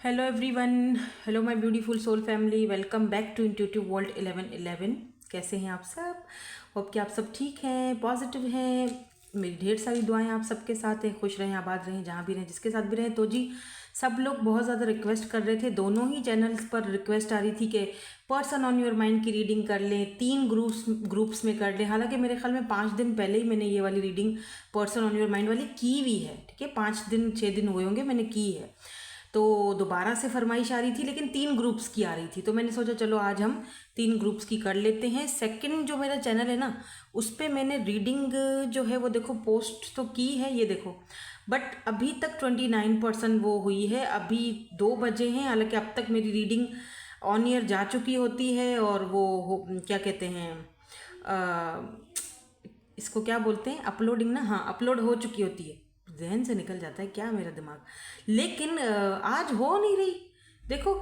Hello everyone. Hello my beautiful soul family. Welcome back to intuitive world 1111। कैसे हैं आप सब? होप कि आप सब ठीक हैं, पॉजिटिव हैं। मेरी ढेर सारी दुआएं आप सबके साथ हैं। खुश रहें, आबाद रहें, जहाँ भी रहें, जिसके साथ भी रहें। तो जी, सब लोग बहुत ज़्यादा रिक्वेस्ट कर रहे थे, दोनों ही चैनल्स पर रिक्वेस्ट आ रही थी कि पर्सन ऑन योर माइंड की रीडिंग कर लें, 3 ग्रुप्स में कर लें। हालांकि मेरे ख्याल में 5 दिन पहले ही मैंने ये वाली reading person on your mind वाली की हुई है। ठीक है, 5 दिन 6 दिन हुए होंगे मैंने की है। तो दोबारा से फरमाइश आ रही थी, लेकिन 3 ग्रुप्स की आ रही थी, तो मैंने सोचा चलो आज हम 3 ग्रुप्स की कर लेते हैं। सेकंड जो मेरा चैनल है ना, उस पर मैंने रीडिंग जो है वो देखो पोस्ट तो की है, ये देखो, बट अभी तक 29% वो हुई है। अभी 2 बजे हैं, हालांकि अब तक मेरी रीडिंग ऑन ईयर जा चुकी होती है और वो क्या कहते हैं, इसको क्या बोलते हैं, अपलोडिंग ना, हाँ अपलोड हो चुकी होती है। जहन से निकल जाता है क्या मेरा दिमाग, लेकिन आज हो नहीं रही। देखो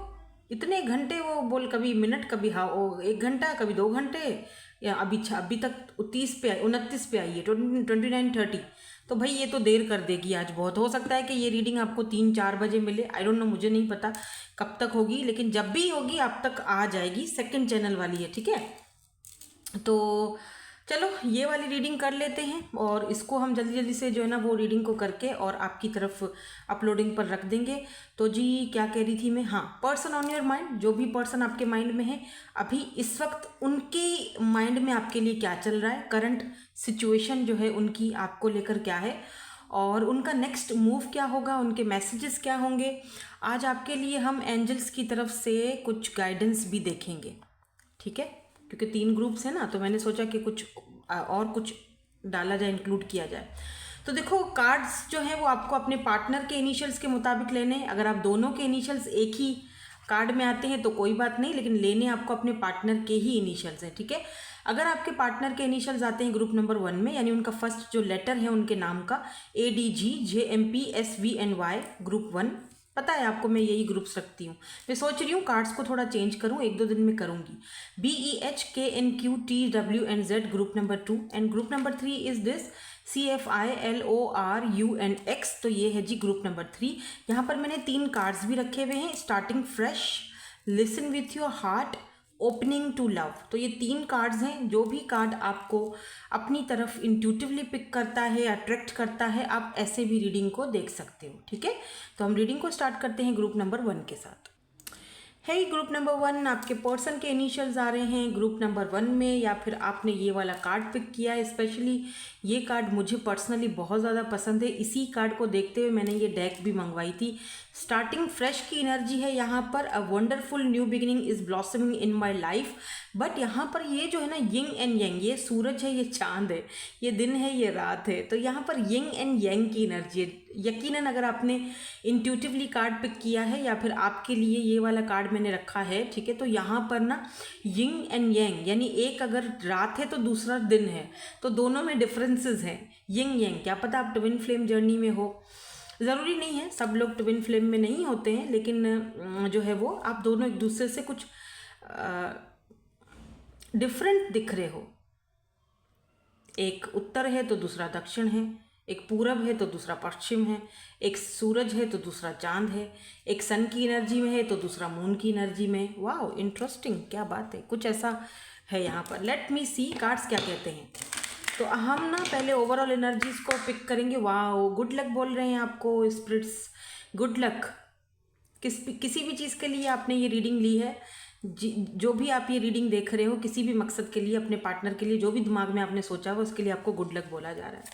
इतने घंटे वो बोल, कभी मिनट, कभी हाँ वो 1 घंटा, कभी 2 घंटे, या अभी तक 30 पे आई, 29 पे आई है, 29:30। तो भाई ये तो देर कर देगी आज बहुत। हो सकता है कि ये रीडिंग आपको 3-4 बजे मिले, आई डोंट नो, मुझे नहीं पता कब तक होगी, लेकिन जब भी होगी आप तक आ जाएगी। सेकंड चैनल वाली है, ठीक है। तो चलो ये वाली रीडिंग कर लेते हैं और इसको हम जल्दी जल्दी से जो है ना वो रीडिंग को करके और आपकी तरफ अपलोडिंग पर रख देंगे। तो जी क्या कह रही थी मैं, हाँ, पर्सन ऑन योर माइंड, जो भी पर्सन आपके माइंड में है अभी इस वक्त, उनके माइंड में आपके लिए क्या चल रहा है, करंट सिचुएशन जो है उनकी आपको लेकर क्या है, और उनका नेक्स्ट मूव क्या होगा, उनके मैसेजेस क्या होंगे। आज आपके लिए हम एंजल्स की तरफ से कुछ गाइडेंस भी देखेंगे, ठीक है, क्योंकि 3 ग्रुप्स हैं ना, तो मैंने सोचा कि कुछ और कुछ डाला जाए, इंक्लूड किया जाए। तो देखो कार्ड्स जो हैं वो आपको अपने पार्टनर के इनिशियल्स के मुताबिक लेने हैं। अगर आप दोनों के इनिशियल्स एक ही कार्ड में आते हैं तो कोई बात नहीं, लेकिन लेने आपको अपने पार्टनर के ही इनिशियल्स हैं, ठीक है। अगर आपके पार्टनर के इनिशियल्स आते हैं ग्रुप नंबर 1 में, यानी उनका फर्स्ट जो लेटर है उनके नाम का ADGJMPSVNY, ग्रुप 1, पता है आपको मैं यही ग्रुप्स रखती हूँ। मैं सोच रही हूँ कार्ड्स को थोड़ा चेंज करूँ, 1-2 दिन में करूँगी। BEHKNQTWNZ, group number 2, and group number 3 is this CFILORUNX। तो ये है जी ग्रुप नंबर 3। यहाँ पर मैंने 3 कार्ड्स भी रखे हुए हैं, starting fresh, listen with your heart, opening to love. तो ये 3 कार्ड्स हैं। जो भी कार्ड आपको अपनी तरफ इंट्यूटिवली पिक करता है, अट्रैक्ट करता है, आप ऐसे भी रीडिंग को देख सकते हो, ठीक है। तो हम रीडिंग को स्टार्ट करते हैं ग्रुप नंबर 1 के साथ। है ग्रुप नंबर 1, आपके पर्सन के इनिशियल्स आ रहे हैं ग्रुप नंबर 1 में, या फिर आपने ये वाला कार्ड पिक किया है। स्पेशली ये कार्ड मुझे पर्सनली बहुत ज़्यादा पसंद है। इसी कार्ड को देखते हुए मैंने ये डेक भी मंगवाई थी। स्टार्टिंग फ्रेश की एनर्जी है यहाँ पर। A wonderful new beginning is blossoming in my life. But यहाँ पर ये जो है ना, यिंग एंड यंग, ये सूरज है, ये चांद है, ये दिन है, ये रात है। तो यहाँ पर यिंग एंड यंग की एनर्जी है। यकीनन अगर आपने इंट्यूटिवली कार्ड पिक किया है या फिर आपके लिए ये वाला कार्ड मैंने रखा है, ठीक है, तो यहाँ पर ना यिंग एंड यंग, यानी एक अगर रात है तो दूसरा दिन है, तो दोनों में डिफरेंसेस हैं। यिंग यंग, क्या पता आप ट्विन फ्लेम जर्नी में हो, ज़रूरी नहीं है, सब लोग ट्विन फ्लेम में नहीं होते हैं, लेकिन जो है वो आप दोनों एक दूसरे से कुछ डिफरेंट दिख रहे हो। एक उत्तर है तो दूसरा दक्षिण है, एक पूरब है तो दूसरा पश्चिम है, एक सूरज है तो दूसरा चांद है, एक सन की एनर्जी में है तो दूसरा मून की एनर्जी में। वाह इंटरेस्टिंग, क्या बात है, कुछ ऐसा है यहाँ पर। लेट मी सी कार्ड्स क्या कहते हैं। तो हम ना पहले ओवरऑल एनर्जीज को पिक करेंगे। वाह, गुड लक बोल रहे हैं आपको स्पिरिट्स, गुड लक। किसी भी चीज़ के लिए आपने ये रीडिंग ली है, जो भी आप ये रीडिंग देख रहे हो, किसी भी मकसद के लिए, अपने पार्टनर के लिए, जो भी दिमाग में आपने सोचा हो, उसके लिए आपको गुड लक बोला जा रहा है।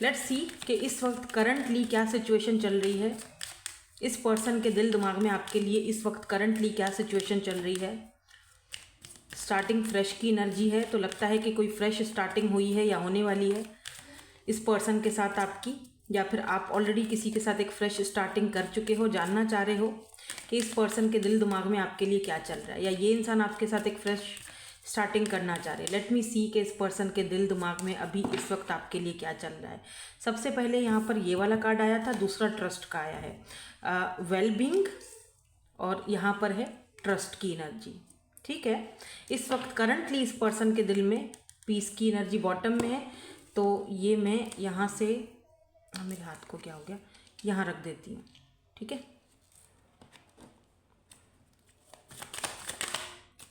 लेट्स सी कि इस वक्त करंटली क्या सिचुएशन चल रही है। इस पर्सन के दिल दिमाग में आपके लिए इस वक्त करंटली क्या सिचुएशन चल रही है। स्टार्टिंग फ्रेश की एनर्जी है, तो लगता है कि कोई फ्रेश स्टार्टिंग हुई है या होने वाली है इस पर्सन के साथ आपकी, या फिर आप ऑलरेडी किसी के साथ एक फ्रेश स्टार्टिंग कर चुके हो। जानना चाह रहे हो कि इस पर्सन के दिल दिमाग में आपके लिए क्या चल रहा है, या ये इंसान आपके साथ एक फ्रेश स्टार्टिंग करना चाह रहे हैं। लेट मी सी कि इस पर्सन के दिल दिमाग में अभी इस वक्त आपके लिए क्या चल रहा है। सबसे पहले यहाँ पर ये वाला कार्ड आया था, दूसरा ट्रस्ट का आया है, वेल बीइंग, और यहाँ पर है ट्रस्ट की एनर्जी, ठीक है। इस वक्त करंटली इस पर्सन के दिल में पीस की एनर्जी बॉटम में है। तो ये मैं यहाँ से, मेरे हाथ को क्या हो गया, यहाँ रख देती हूँ, ठीक है।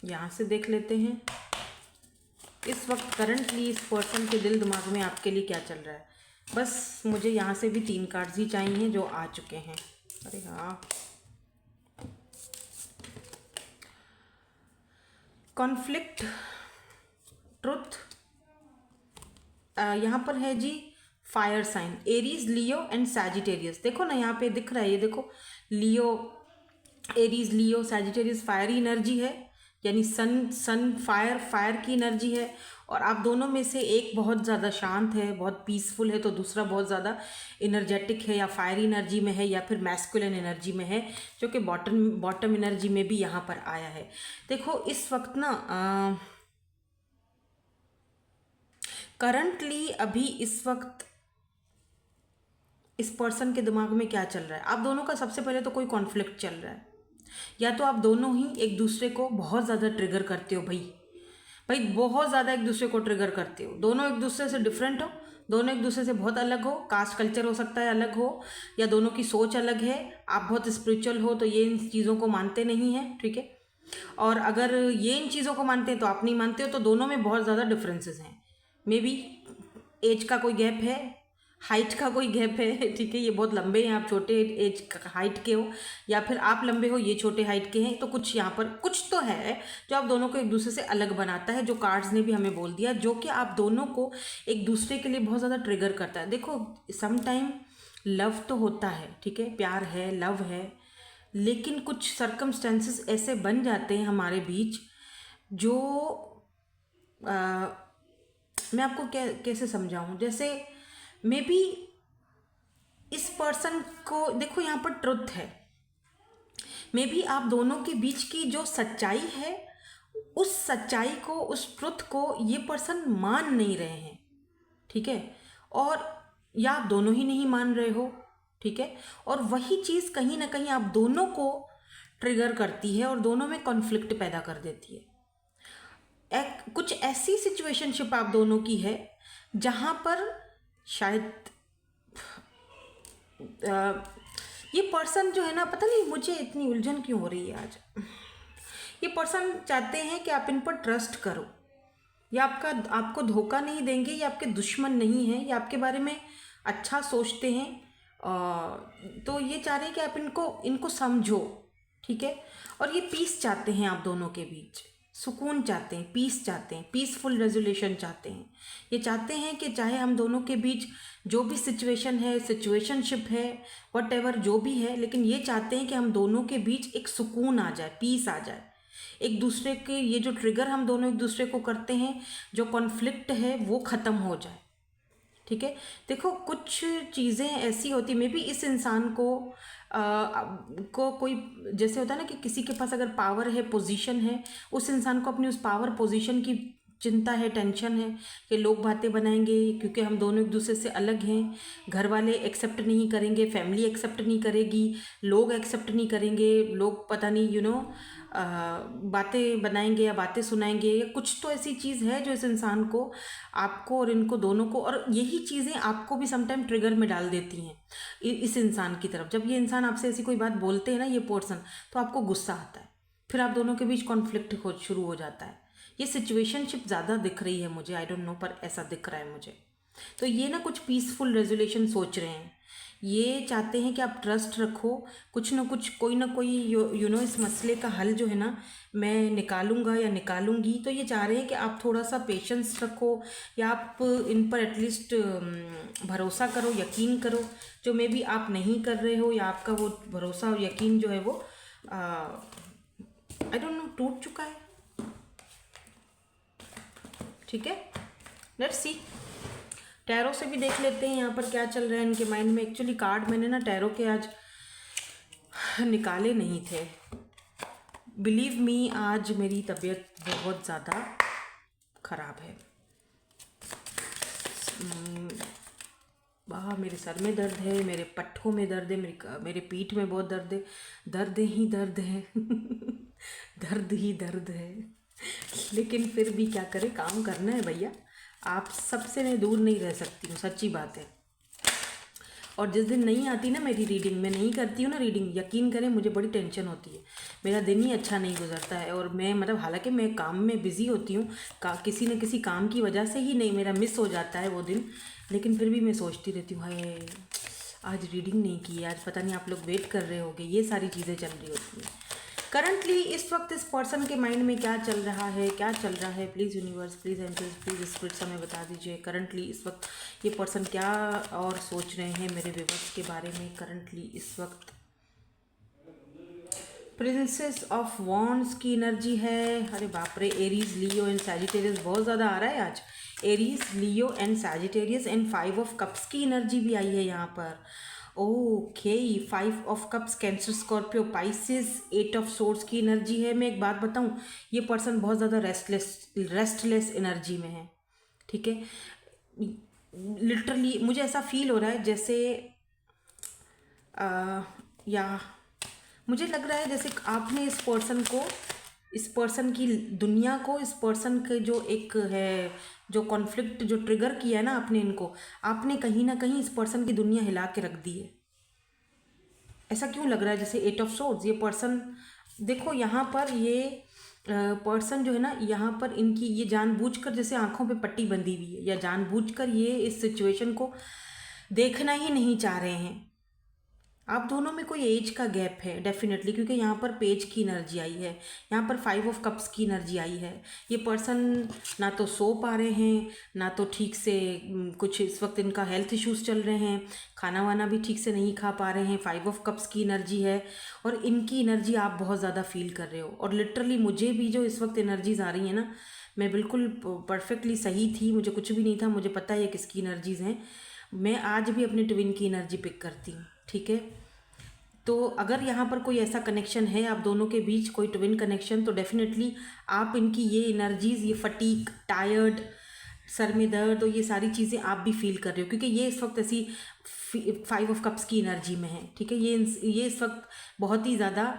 यहाँ से देख लेते हैं इस वक्त करंटली इस पर्सन के दिल दिमाग में आपके लिए क्या चल रहा है। बस मुझे यहाँ से भी 3 कार्ड्स ही चाहिए जो आ चुके हैं। अरे हाँ, कॉन्फ्लिक्ट, ट्रुथ, यहाँ पर है जी fire sign, Aries, Leo and Sagittarius. देखो ना यहाँ पे दिख रहा है, ये देखो Leo, Aries, Leo, Sagittarius fiery energy है, यानी सन फायर की एनर्जी है। और आप दोनों में से एक बहुत ज़्यादा शांत है, बहुत पीसफुल है, तो दूसरा बहुत ज़्यादा इनर्जेटिक है या फायरी एनर्जी में है या फिर मैस्कुलिन एनर्जी में है, जो कि बॉटम एनर्जी में भी यहाँ पर आया है। देखो इस वक्त ना करंटली अभी इस वक्त इस पर्सन के दिमाग में क्या चल रहा है। आप दोनों का सबसे पहले तो कोई कॉन्फ्लिक्ट चल रहा है, या तो आप दोनों ही एक दूसरे को बहुत ज़्यादा ट्रिगर करते हो। भाई बहुत ज़्यादा एक दूसरे को ट्रिगर करते हो। दोनों एक दूसरे से डिफरेंट हो, दोनों एक दूसरे से बहुत अलग हो, कास्ट कल्चर हो सकता है अलग हो, या दोनों की सोच अलग है। आप बहुत स्पिरिचुअल हो तो ये इन चीज़ों को मानते नहीं हैं, ठीक है। और अगर ये इन चीज़ों को मानते हैं तो आप नहीं मानते हो, तो दोनों में बहुत ज़्यादा डिफरेंसेस हैं। मे बी एज का कोई गैप है, हाइट का कोई गैप है, ठीक है। ये बहुत लंबे हैं, आप छोटे एज हाइट के हो, या फिर आप लंबे हो ये छोटे हाइट के हैं। तो कुछ यहाँ पर कुछ तो है जो आप दोनों को एक दूसरे से अलग बनाता है, जो कार्ड्स ने भी हमें बोल दिया, जो कि आप दोनों को एक दूसरे के लिए बहुत ज़्यादा ट्रिगर करता है। देखो सम टाइम लव तो होता है, ठीक है, प्यार है, लव है, लेकिन कुछ सर्कमस्टेंसेस ऐसे बन जाते हैं हमारे बीच जो मैं आपको कैसे समझाऊं। जैसे मे बी इस पर्सन को देखो, यहाँ पर ट्रुथ है, मे बी आप दोनों के बीच की जो सच्चाई है, उस सच्चाई को, उस ट्रुथ को ये पर्सन मान नहीं रहे हैं, ठीक है। और या आप दोनों ही नहीं मान रहे हो, ठीक है। और वही चीज़ कहीं ना कहीं आप दोनों को ट्रिगर करती है और दोनों में कॉन्फ्लिक्ट पैदा कर देती है। कुछ ऐसी सिचुएशनशिप आप दोनों की है जहाँ पर शायद ये पर्सन जो है ना, पता नहीं मुझे इतनी उलझन क्यों हो रही है आज। ये पर्सन चाहते हैं कि आप इन पर ट्रस्ट करो, या आपको धोखा नहीं देंगे, ये आपके दुश्मन नहीं हैं, ये आपके बारे में अच्छा सोचते हैं। तो ये चाह रहे हैं कि आप इनको समझो, ठीक है। और ये पीस चाहते हैं, आप दोनों के बीच सुकून चाहते हैं, पीस चाहते हैं, पीसफुल रेजोल्यूशन चाहते हैं। ये चाहते हैं कि चाहे हम दोनों के बीच जो भी सिचुएशन है, सिचुएशनशिप है, व्हाटएवर जो भी है, लेकिन ये चाहते हैं कि हम दोनों के बीच एक सुकून आ जाए, पीस आ जाए। एक दूसरे के ये जो ट्रिगर हम दोनों एक दूसरे को करते हैं, जो कॉन्फ्लिक्ट है वो ख़त्म हो जाए, ठीक है। देखो कुछ चीज़ें ऐसी होती, मे बी इस इंसान को कोई जैसे होता है ना कि किसी के पास अगर पावर है, पोजीशन है, उस इंसान को अपनी उस पावर पोजीशन की चिंता है, टेंशन है कि लोग बातें बनाएंगे, क्योंकि हम दोनों एक दूसरे से अलग हैं। घर वाले एक्सेप्ट नहीं करेंगे, फैमिली एक्सेप्ट नहीं करेगी, लोग एक्सेप्ट नहीं करेंगे, लोग पता नहीं बातें बनाएंगे या बातें सुनाएंगे, या कुछ तो ऐसी चीज़ है जो इस इंसान को, आपको और इनको दोनों को, और यही चीज़ें आपको भी समटाइम ट्रिगर में डाल देती हैं इस इंसान की तरफ। जब ये इंसान आपसे ऐसी कोई बात बोलते हैं ना, ये पर्सन, तो आपको गुस्सा आता है, फिर आप दोनों के बीच कॉन्फ्लिक्ट शुरू हो जाता है। ये सिचुएशनशिप ज़्यादा दिख रही है मुझे, आई डोंट नो, पर ऐसा दिख रहा है मुझे। तो ये ना कुछ पीसफुल रेजोल्यूशन सोच रहे हैं, ये चाहते हैं कि आप ट्रस्ट रखो, कुछ ना कुछ, कोई ना कोई इस मसले का हल जो है ना मैं निकालूंगा या निकालूंगी। तो ये चाह रहे हैं कि आप थोड़ा सा पेशेंस रखो, या आप इन पर एटलीस्ट भरोसा करो, यकीन करो, जो मे बी आप नहीं कर रहे हो, या आपका वो भरोसा और यकीन जो है वो आई डोंट नो टूट चुका है, ठीक है। लेट्स सी, टैरो से भी देख लेते हैं यहाँ पर क्या चल रहा है इनके माइंड में। एक्चुअली कार्ड मैंने ना टैरो के आज निकाले नहीं थे, बिलीव मी, आज मेरी तबीयत बहुत ज़्यादा ख़राब है। मेरे सर में दर्द है, मेरे पट्ठों में दर्द है, मेरे पीठ में बहुत दर्द है, दर्द ही दर्द है दर्द ही दर्द है। लेकिन फिर भी क्या करें, काम करना है भैया, आप सबसे मैं दूर नहीं रह सकती हूँ, सच्ची बात है। और जिस दिन नहीं आती ना मेरी रीडिंग, मैं नहीं करती हूँ ना रीडिंग, यकीन करें मुझे बड़ी टेंशन होती है, मेरा दिन ही अच्छा नहीं गुजरता है। और मैं मतलब हालांकि मैं काम में बिज़ी होती हूँ, किसी न किसी काम की वजह से ही नहीं मेरा मिस हो जाता है वो दिन, लेकिन फिर भी मैं सोचती रहती हूँ हाय आज रीडिंग नहीं की है, आज पता नहीं आप लोग वेट कर रहे होगे, ये सारी चीज़ें चल रही होती हैं। करंटली इस वक्त इस पर्सन के माइंड में क्या चल रहा है, क्या चल रहा है, please universe, please angels, please spirits हमें बता दीजिए। करंटली इस वक्त ये पर्सन क्या और सोच रहे हैं मेरे व्यूअर्स के बारे में करंटली इस वक्त। प्रिंसेस ऑफ वॉन्ड्स की एनर्जी है, अरे बाप रे, एरीज, लियो एंड सैजिटेरियस बहुत ज़्यादा आ रहा है आज, Aries, Leo and Sagittarius and 5 of cups की एनर्जी भी आई है यहाँ पर। Okay, 5 of cups, cancer, Scorpio, Pisces, 8 of swords की एनर्जी है। मैं एक बात बताऊँ, ये पर्सन बहुत ज़्यादा रेस्टलेस एनर्जी में है, ठीक है। लिटरली मुझे ऐसा फील हो रहा है जैसे या मुझे लग रहा है जैसे आपने इस पर्सन को, इस पर्सन की दुनिया को, इस पर्सन के जो एक है जो कॉन्फ्लिक्ट जो ट्रिगर किया है ना आपने इनको, आपने कहीं ना कहीं इस पर्सन की दुनिया हिला के रख दी है। ऐसा क्यों लग रहा है जैसे 8 ऑफ सोर्ड्स, ये पर्सन देखो यहाँ पर ये पर्सन जो है ना, यहाँ पर इनकी ये जानबूझकर जैसे आंखों पे पट्टी बंधी हुई है, या जानबूझकर ये इस सिचुएशन को देखना ही नहीं चाह रहे हैं। आप दोनों में कोई एज का गैप है डेफिनेटली, क्योंकि यहाँ पर पेज की एनर्जी आई है, यहाँ पर 5 ऑफ कप्स की एनर्जी आई है। ये पर्सन ना तो सो पा रहे हैं, ना तो ठीक से कुछ इस वक्त इनका हेल्थ इश्यूज चल रहे हैं, खाना वाना भी ठीक से नहीं खा पा रहे हैं। 5 ऑफ कप्स की एनर्जी है और इनकी एनर्जी आप बहुत ज़्यादा फील कर रहे हो। और लिटरली मुझे भी जो इस वक्त एनर्जीज आ रही हैं ना, मैं बिल्कुल परफेक्टली सही थी, मुझे कुछ भी नहीं था, मुझे पता है किसकी एनर्जीज़ हैं। मैं आज भी अपने ट्विन की एनर्जी पिक करती हूँ, ठीक है। तो अगर यहाँ पर कोई ऐसा कनेक्शन है आप दोनों के बीच, कोई ट्विन कनेक्शन, तो डेफिनेटली आप इनकी ये एनर्जीज़, ये फटीक, टायर्ड, सर में दर्द, तो ये सारी चीज़ें आप भी फील कर रहे हो, क्योंकि ये इस वक्त ऐसी 5 ऑफ कप्स की एनर्जी में है, ठीक है। ये इस वक्त बहुत ही ज़्यादा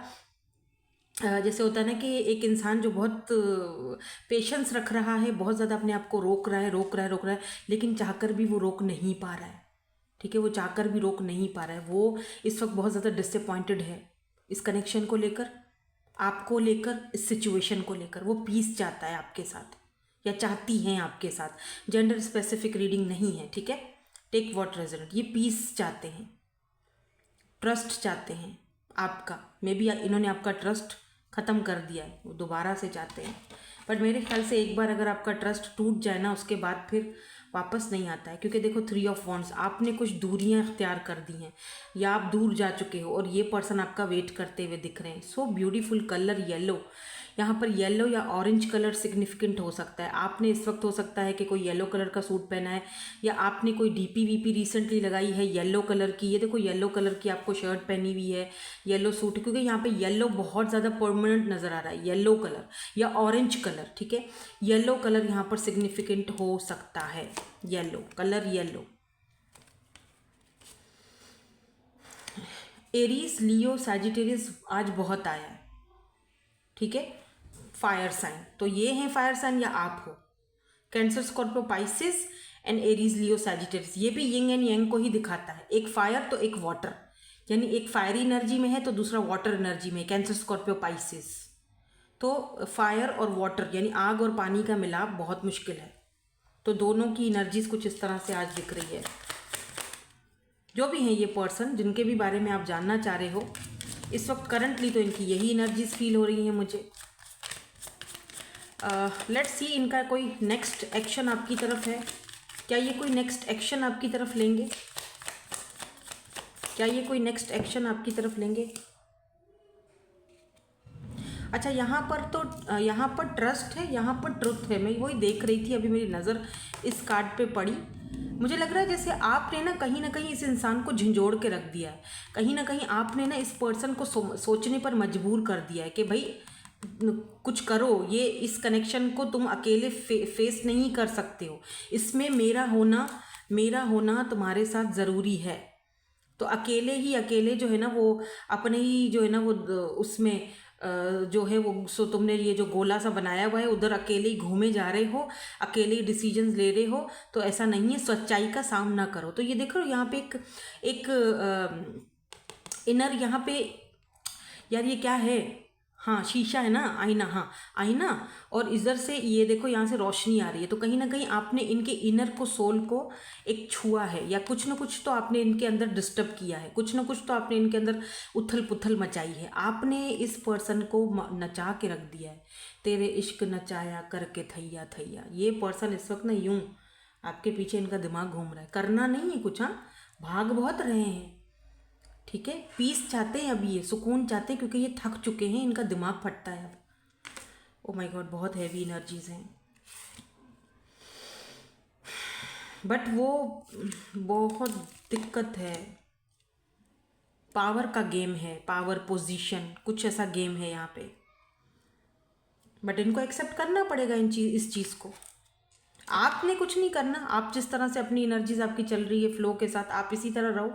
जैसे होता है ना कि एक इंसान जो बहुत पेशेंस रख रहा है, बहुत ज़्यादा अपने आप को रोक रहा है, लेकिन चाहकर भी वो रोक नहीं पा रहा है, ठीक है। वो चाहकर भी रोक नहीं पा रहा है, वो इस वक्त बहुत ज़्यादा डिसअपॉइंटेड है इस कनेक्शन को लेकर, आपको लेकर, इस सिचुएशन को लेकर। वो पीस चाहता है आपके साथ, या चाहती हैं आपके साथ। जेंडर स्पेसिफिक रीडिंग नहीं है, ठीक है, टेक व्हाट रेजोनेट। ये पीस चाहते हैं, ट्रस्ट चाहते हैं आपका, मे बी इन्होंने आपका ट्रस्ट ख़त्म कर दिया है, वो दोबारा से चाहते हैं। बट मेरे ख्याल से एक बार अगर आपका ट्रस्ट टूट जाए ना, उसके बाद फिर वापस नहीं आता है, क्योंकि देखो 3 ऑफ वॉन्ड्स, आपने कुछ दूरियां इख्तियार कर दी हैं, या आप दूर जा चुके हो और ये पर्सन आपका वेट करते हुए दिख रहे हैं। सो ब्यूटीफुल कलर येलो, यहाँ पर येलो या ऑरेंज कलर सिग्निफिकेंट हो सकता है। आपने इस वक्त हो सकता है कि कोई येलो कलर का सूट पहना है, या आपने कोई डीपी वीपी रिसेंटली लगाई है येलो कलर की। ये देखो येलो कलर की आपको शर्ट पहनी हुई है, येलो सूट, क्योंकि यहाँ पे येलो बहुत ज़्यादा परमानेंट नज़र आ रहा है, येलो कलर या ऑरेंज कलर, ठीक है। येलो कलर यहाँ पर सिग्निफिकेंट हो सकता है, yellow colour, yellow. Aries, Leo, Sagittarius आज बहुत आया है, ठीक है। फायर साइन, तो ये हैं फायर साइन या आप हो। Cancer, Scorpio, Pisces and Aries, Leo, Sagittarius, ये भी यिंग एंड यांग को ही दिखाता है, एक फायर तो एक वाटर, यानी एक फायरी एनर्जी में है तो दूसरा वाटर एनर्जी में। कैंसर, स्कॉर्पियो, पाइसिस, तो फायर और वाटर यानी आग और पानी का मिलाप बहुत मुश्किल है। तो दोनों की एनर्जीज कुछ इस तरह से आज दिख रही है। जो भी हैं ये पर्सन जिनके भी बारे में आप जानना चाह रहे हो, इस वक्त करंटली तो इनकी यही एनर्जीज फील हो रही हैं मुझे। लेट्स सी इनका कोई नेक्स्ट एक्शन आपकी तरफ है, क्या ये कोई नेक्स्ट एक्शन आपकी तरफ लेंगे, क्या ये कोई नेक्स्ट एक्शन आपकी तरफ लेंगे। अच्छा, यहाँ पर तो यहाँ पर ट्रस्ट है, यहाँ पर ट्रुथ है। मैं वही देख रही थी, अभी मेरी नज़र इस कार्ड पे पड़ी। मुझे लग रहा है जैसे आपने ना कहीं इस इंसान को झंझोड़ के रख दिया है, कहीं ना कहीं आपने ना इस पर्सन को सोचने पर मजबूर कर दिया है कि भाई कुछ करो, ये इस कनेक्शन को तुम अकेले फेस नहीं कर सकते हो, इसमें मेरा होना तुम्हारे साथ ज़रूरी है। तो अकेले जो है ना वो अपने ही जो है ना वो उसमें जो है वो, सो तुमने ये जो गोला सा बनाया हुआ है उधर अकेले ही घूमे जा रहे हो, अकेले ही डिसीजंस ले रहे हो, तो ऐसा नहीं है, सच्चाई का सामना करो। तो ये देख रहे हो यहाँ पे एक इनर यहाँ पे, यार ये क्या है, हाँ शीशा है ना, आईना, हाँ आईना, और इधर से ये देखो यहाँ से रोशनी आ रही है, तो कहीं ना कहीं आपने इनके इनर को, सोल को एक छुआ है, या कुछ ना कुछ तो आपने इनके अंदर डिस्टर्ब किया है, कुछ ना कुछ तो आपने इनके अंदर उथल पुथल मचाई है, आपने इस पर्सन को नचा के रख दिया है। तेरे इश्क नचाया करके थैया थैया, ये पर्सन इस वक्त ना यूं आपके पीछे इनका दिमाग घूम रहा है, करना नहीं है कुछ, हाँ भाग बहुत रहे हैं, ठीक है, पीस चाहते हैं अभी, ये सुकून चाहते हैं, क्योंकि ये थक चुके हैं, इनका दिमाग फटता है अब। ओ माय गॉड, बहुत हैवी एनर्जीज हैं, बट वो बहुत दिक्कत है, पावर का गेम है, पावर पोजीशन कुछ ऐसा गेम है यहाँ पे, बट इनको एक्सेप्ट करना पड़ेगा इस चीज़ को। आपने कुछ नहीं करना, आप जिस तरह से अपनी एनर्जीज आपकी चल रही है फ्लो के साथ, आप इसी तरह रहो,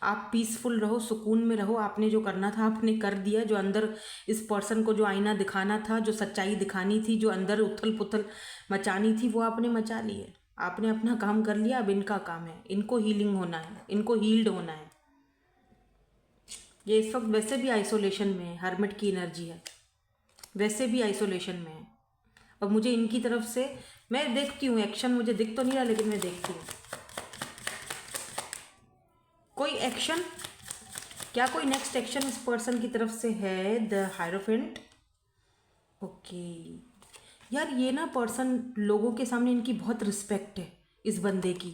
आप पीसफुल रहो, सुकून में रहो। आपने जो करना था आपने कर दिया, जो अंदर इस पर्सन को जो आईना दिखाना था, जो सच्चाई दिखानी थी, जो अंदर उथल पुथल मचानी थी, वो आपने मचा ली है, आपने अपना काम कर लिया। अब इनका काम है, इनको हीलिंग होना है, इनको हील्ड होना है। ये इस वक्त वैसे भी आइसोलेशन में है, हर्मिट की एनर्जी है, वैसे भी आइसोलेशन में है, और मुझे इनकी तरफ से, मैं देखती हूँ एक्शन, मुझे दिख तो नहीं रहा लेकिन मैं देखती हूँ कोई एक्शन, क्या कोई नेक्स्ट एक्शन इस पर्सन की तरफ से है। द हायरोफेंट, ओके यार, ये ना पर्सन लोगों के सामने इनकी बहुत रिस्पेक्ट है इस बंदे की,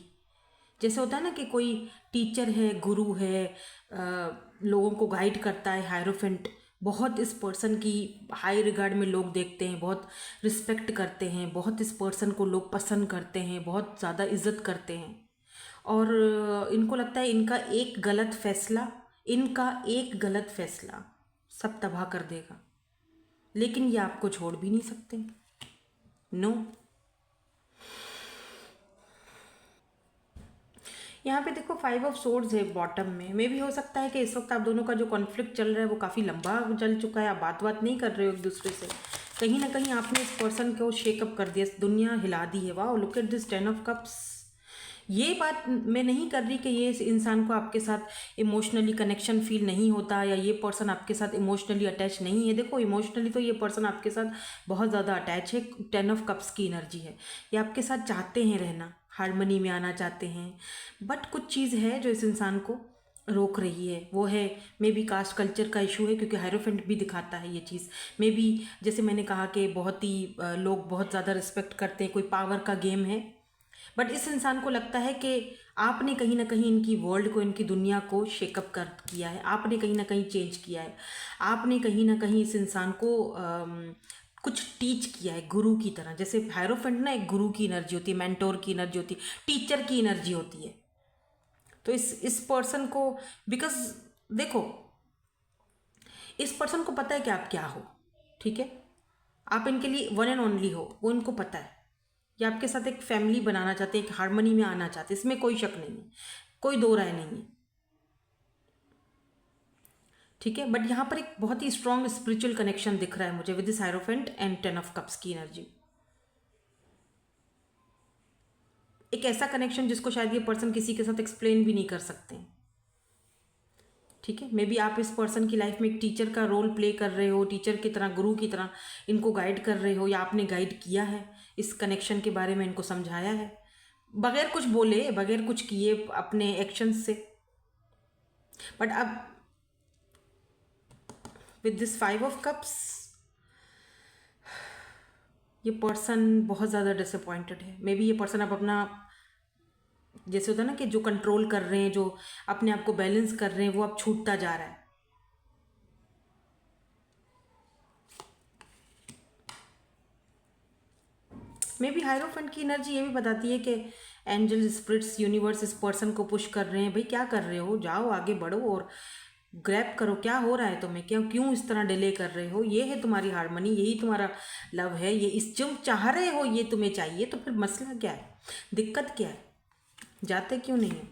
जैसे होता है ना कि कोई टीचर है, गुरु है, लोगों को गाइड करता है, हायरोफेंट बहुत इस पर्सन की हाई रिगार्ड में लोग देखते हैं, बहुत रिस्पेक्ट करते हैं, बहुत इस पर्सन को लोग पसंद करते हैं, बहुत ज़्यादा इज्जत करते हैं, और इनको लगता है इनका एक गलत फैसला सब तबाह कर देगा, लेकिन ये आपको छोड़ भी नहीं सकते, नो। यहाँ पे देखो 5 ऑफ सोर्ड्स है बॉटम में, मे भी हो सकता है कि इस वक्त आप दोनों का जो कॉन्फ्लिक्ट चल रहा है वो काफ़ी लंबा चल चुका है, आप बात नहीं कर रहे हो एक दूसरे से, कहीं ना कहीं आपने इस पर्सन को शेकअप कर दिया, दुनिया हिला दी है। वाह, look at this 10 of cups. ये बात मैं नहीं कर रही कि ये इस इंसान को आपके साथ इमोशनली कनेक्शन फील नहीं होता, या ये पर्सन आपके साथ इमोशनली अटैच नहीं है। देखो इमोशनली तो ये पर्सन आपके साथ बहुत ज़्यादा अटैच है, 10 ऑफ कप्स की एनर्जी है, ये आपके साथ चाहते हैं रहना, हारमोनी में आना चाहते हैं, बट कुछ चीज़ है जो इस इंसान को रोक रही है, वो है मे बी कास्ट कल्चर का इशू है, क्योंकि हायरोफेंट भी दिखाता है ये चीज़। मे बी जैसे मैंने कहा कि बहुत ही लोग बहुत ज़्यादा रिस्पेक्ट करते हैं, कोई पावर का गेम है, बट इस इंसान को लगता है कि आपने कहीं ना कहीं इनकी वर्ल्ड को, इनकी दुनिया को शेकअप कर किया है, आपने कहीं ना कहीं चेंज किया है, आपने कहीं ना कहीं इस इंसान को कुछ टीच किया है गुरु की तरह। जैसे हायरोफेंट ना एक गुरु की एनर्जी होती है, मेंटोर की एनर्जी होती है, टीचर की एनर्जी होती है। तो इस पर्सन को, बिकॉज देखो इस पर्सन को पता है कि आप क्या हो, ठीक है, आप इनके लिए वन एंड ओनली हो, वो इनको पता है, ये आपके साथ एक फैमिली बनाना चाहते हैं, एक हारमोनी में आना चाहते हैं, इसमें कोई शक नहीं है, कोई दो राय नहीं है, ठीक है। बट यहाँ पर एक बहुत ही स्ट्रॉन्ग स्पिरिचुअल कनेक्शन दिख रहा है मुझे with this hierophant and 10 of cups की एनर्जी, एक ऐसा कनेक्शन जिसको शायद ये पर्सन किसी के साथ एक्सप्लेन भी नहीं कर सकते, ठीक है। मे बी आप इस पर्सन की लाइफ में एक टीचर का रोल प्ले कर रहे हो, टीचर की तरह, गुरु की तरह इनको गाइड कर रहे हो, या आपने गाइड किया है, इस कनेक्शन के बारे में इनको समझाया है, बगैर कुछ बोले, बगैर कुछ किए, अपने एक्शंस से। बट अब विद दिस 5 ऑफ कप्स ये पर्सन बहुत ज़्यादा डिसअपॉइंटेड है। मे बी ये पर्सन अब अपना, जैसे होता है ना कि जो कंट्रोल कर रहे हैं, जो अपने आप को बैलेंस कर रहे हैं, वो अब छूटता जा रहा है। मे बी हायरोफेंट की एनर्जी ये भी बताती है कि एंजल, स्पिरिट्स, यूनिवर्स इस पर्सन को पुश कर रहे हैं, भाई क्या कर रहे हो, जाओ आगे बढ़ो और ग्रैब करो, क्या हो रहा है तुम्हें, क्यों इस तरह डिले कर रहे हो, ये है तुम्हारी हारमोनी, यही तुम्हारा लव है, ये इस तुम चाह रहे हो, ये तुम्हें चाहिए, तो फिर मसला क्या है, दिक्कत क्या है, जाते क्यों नहीं है।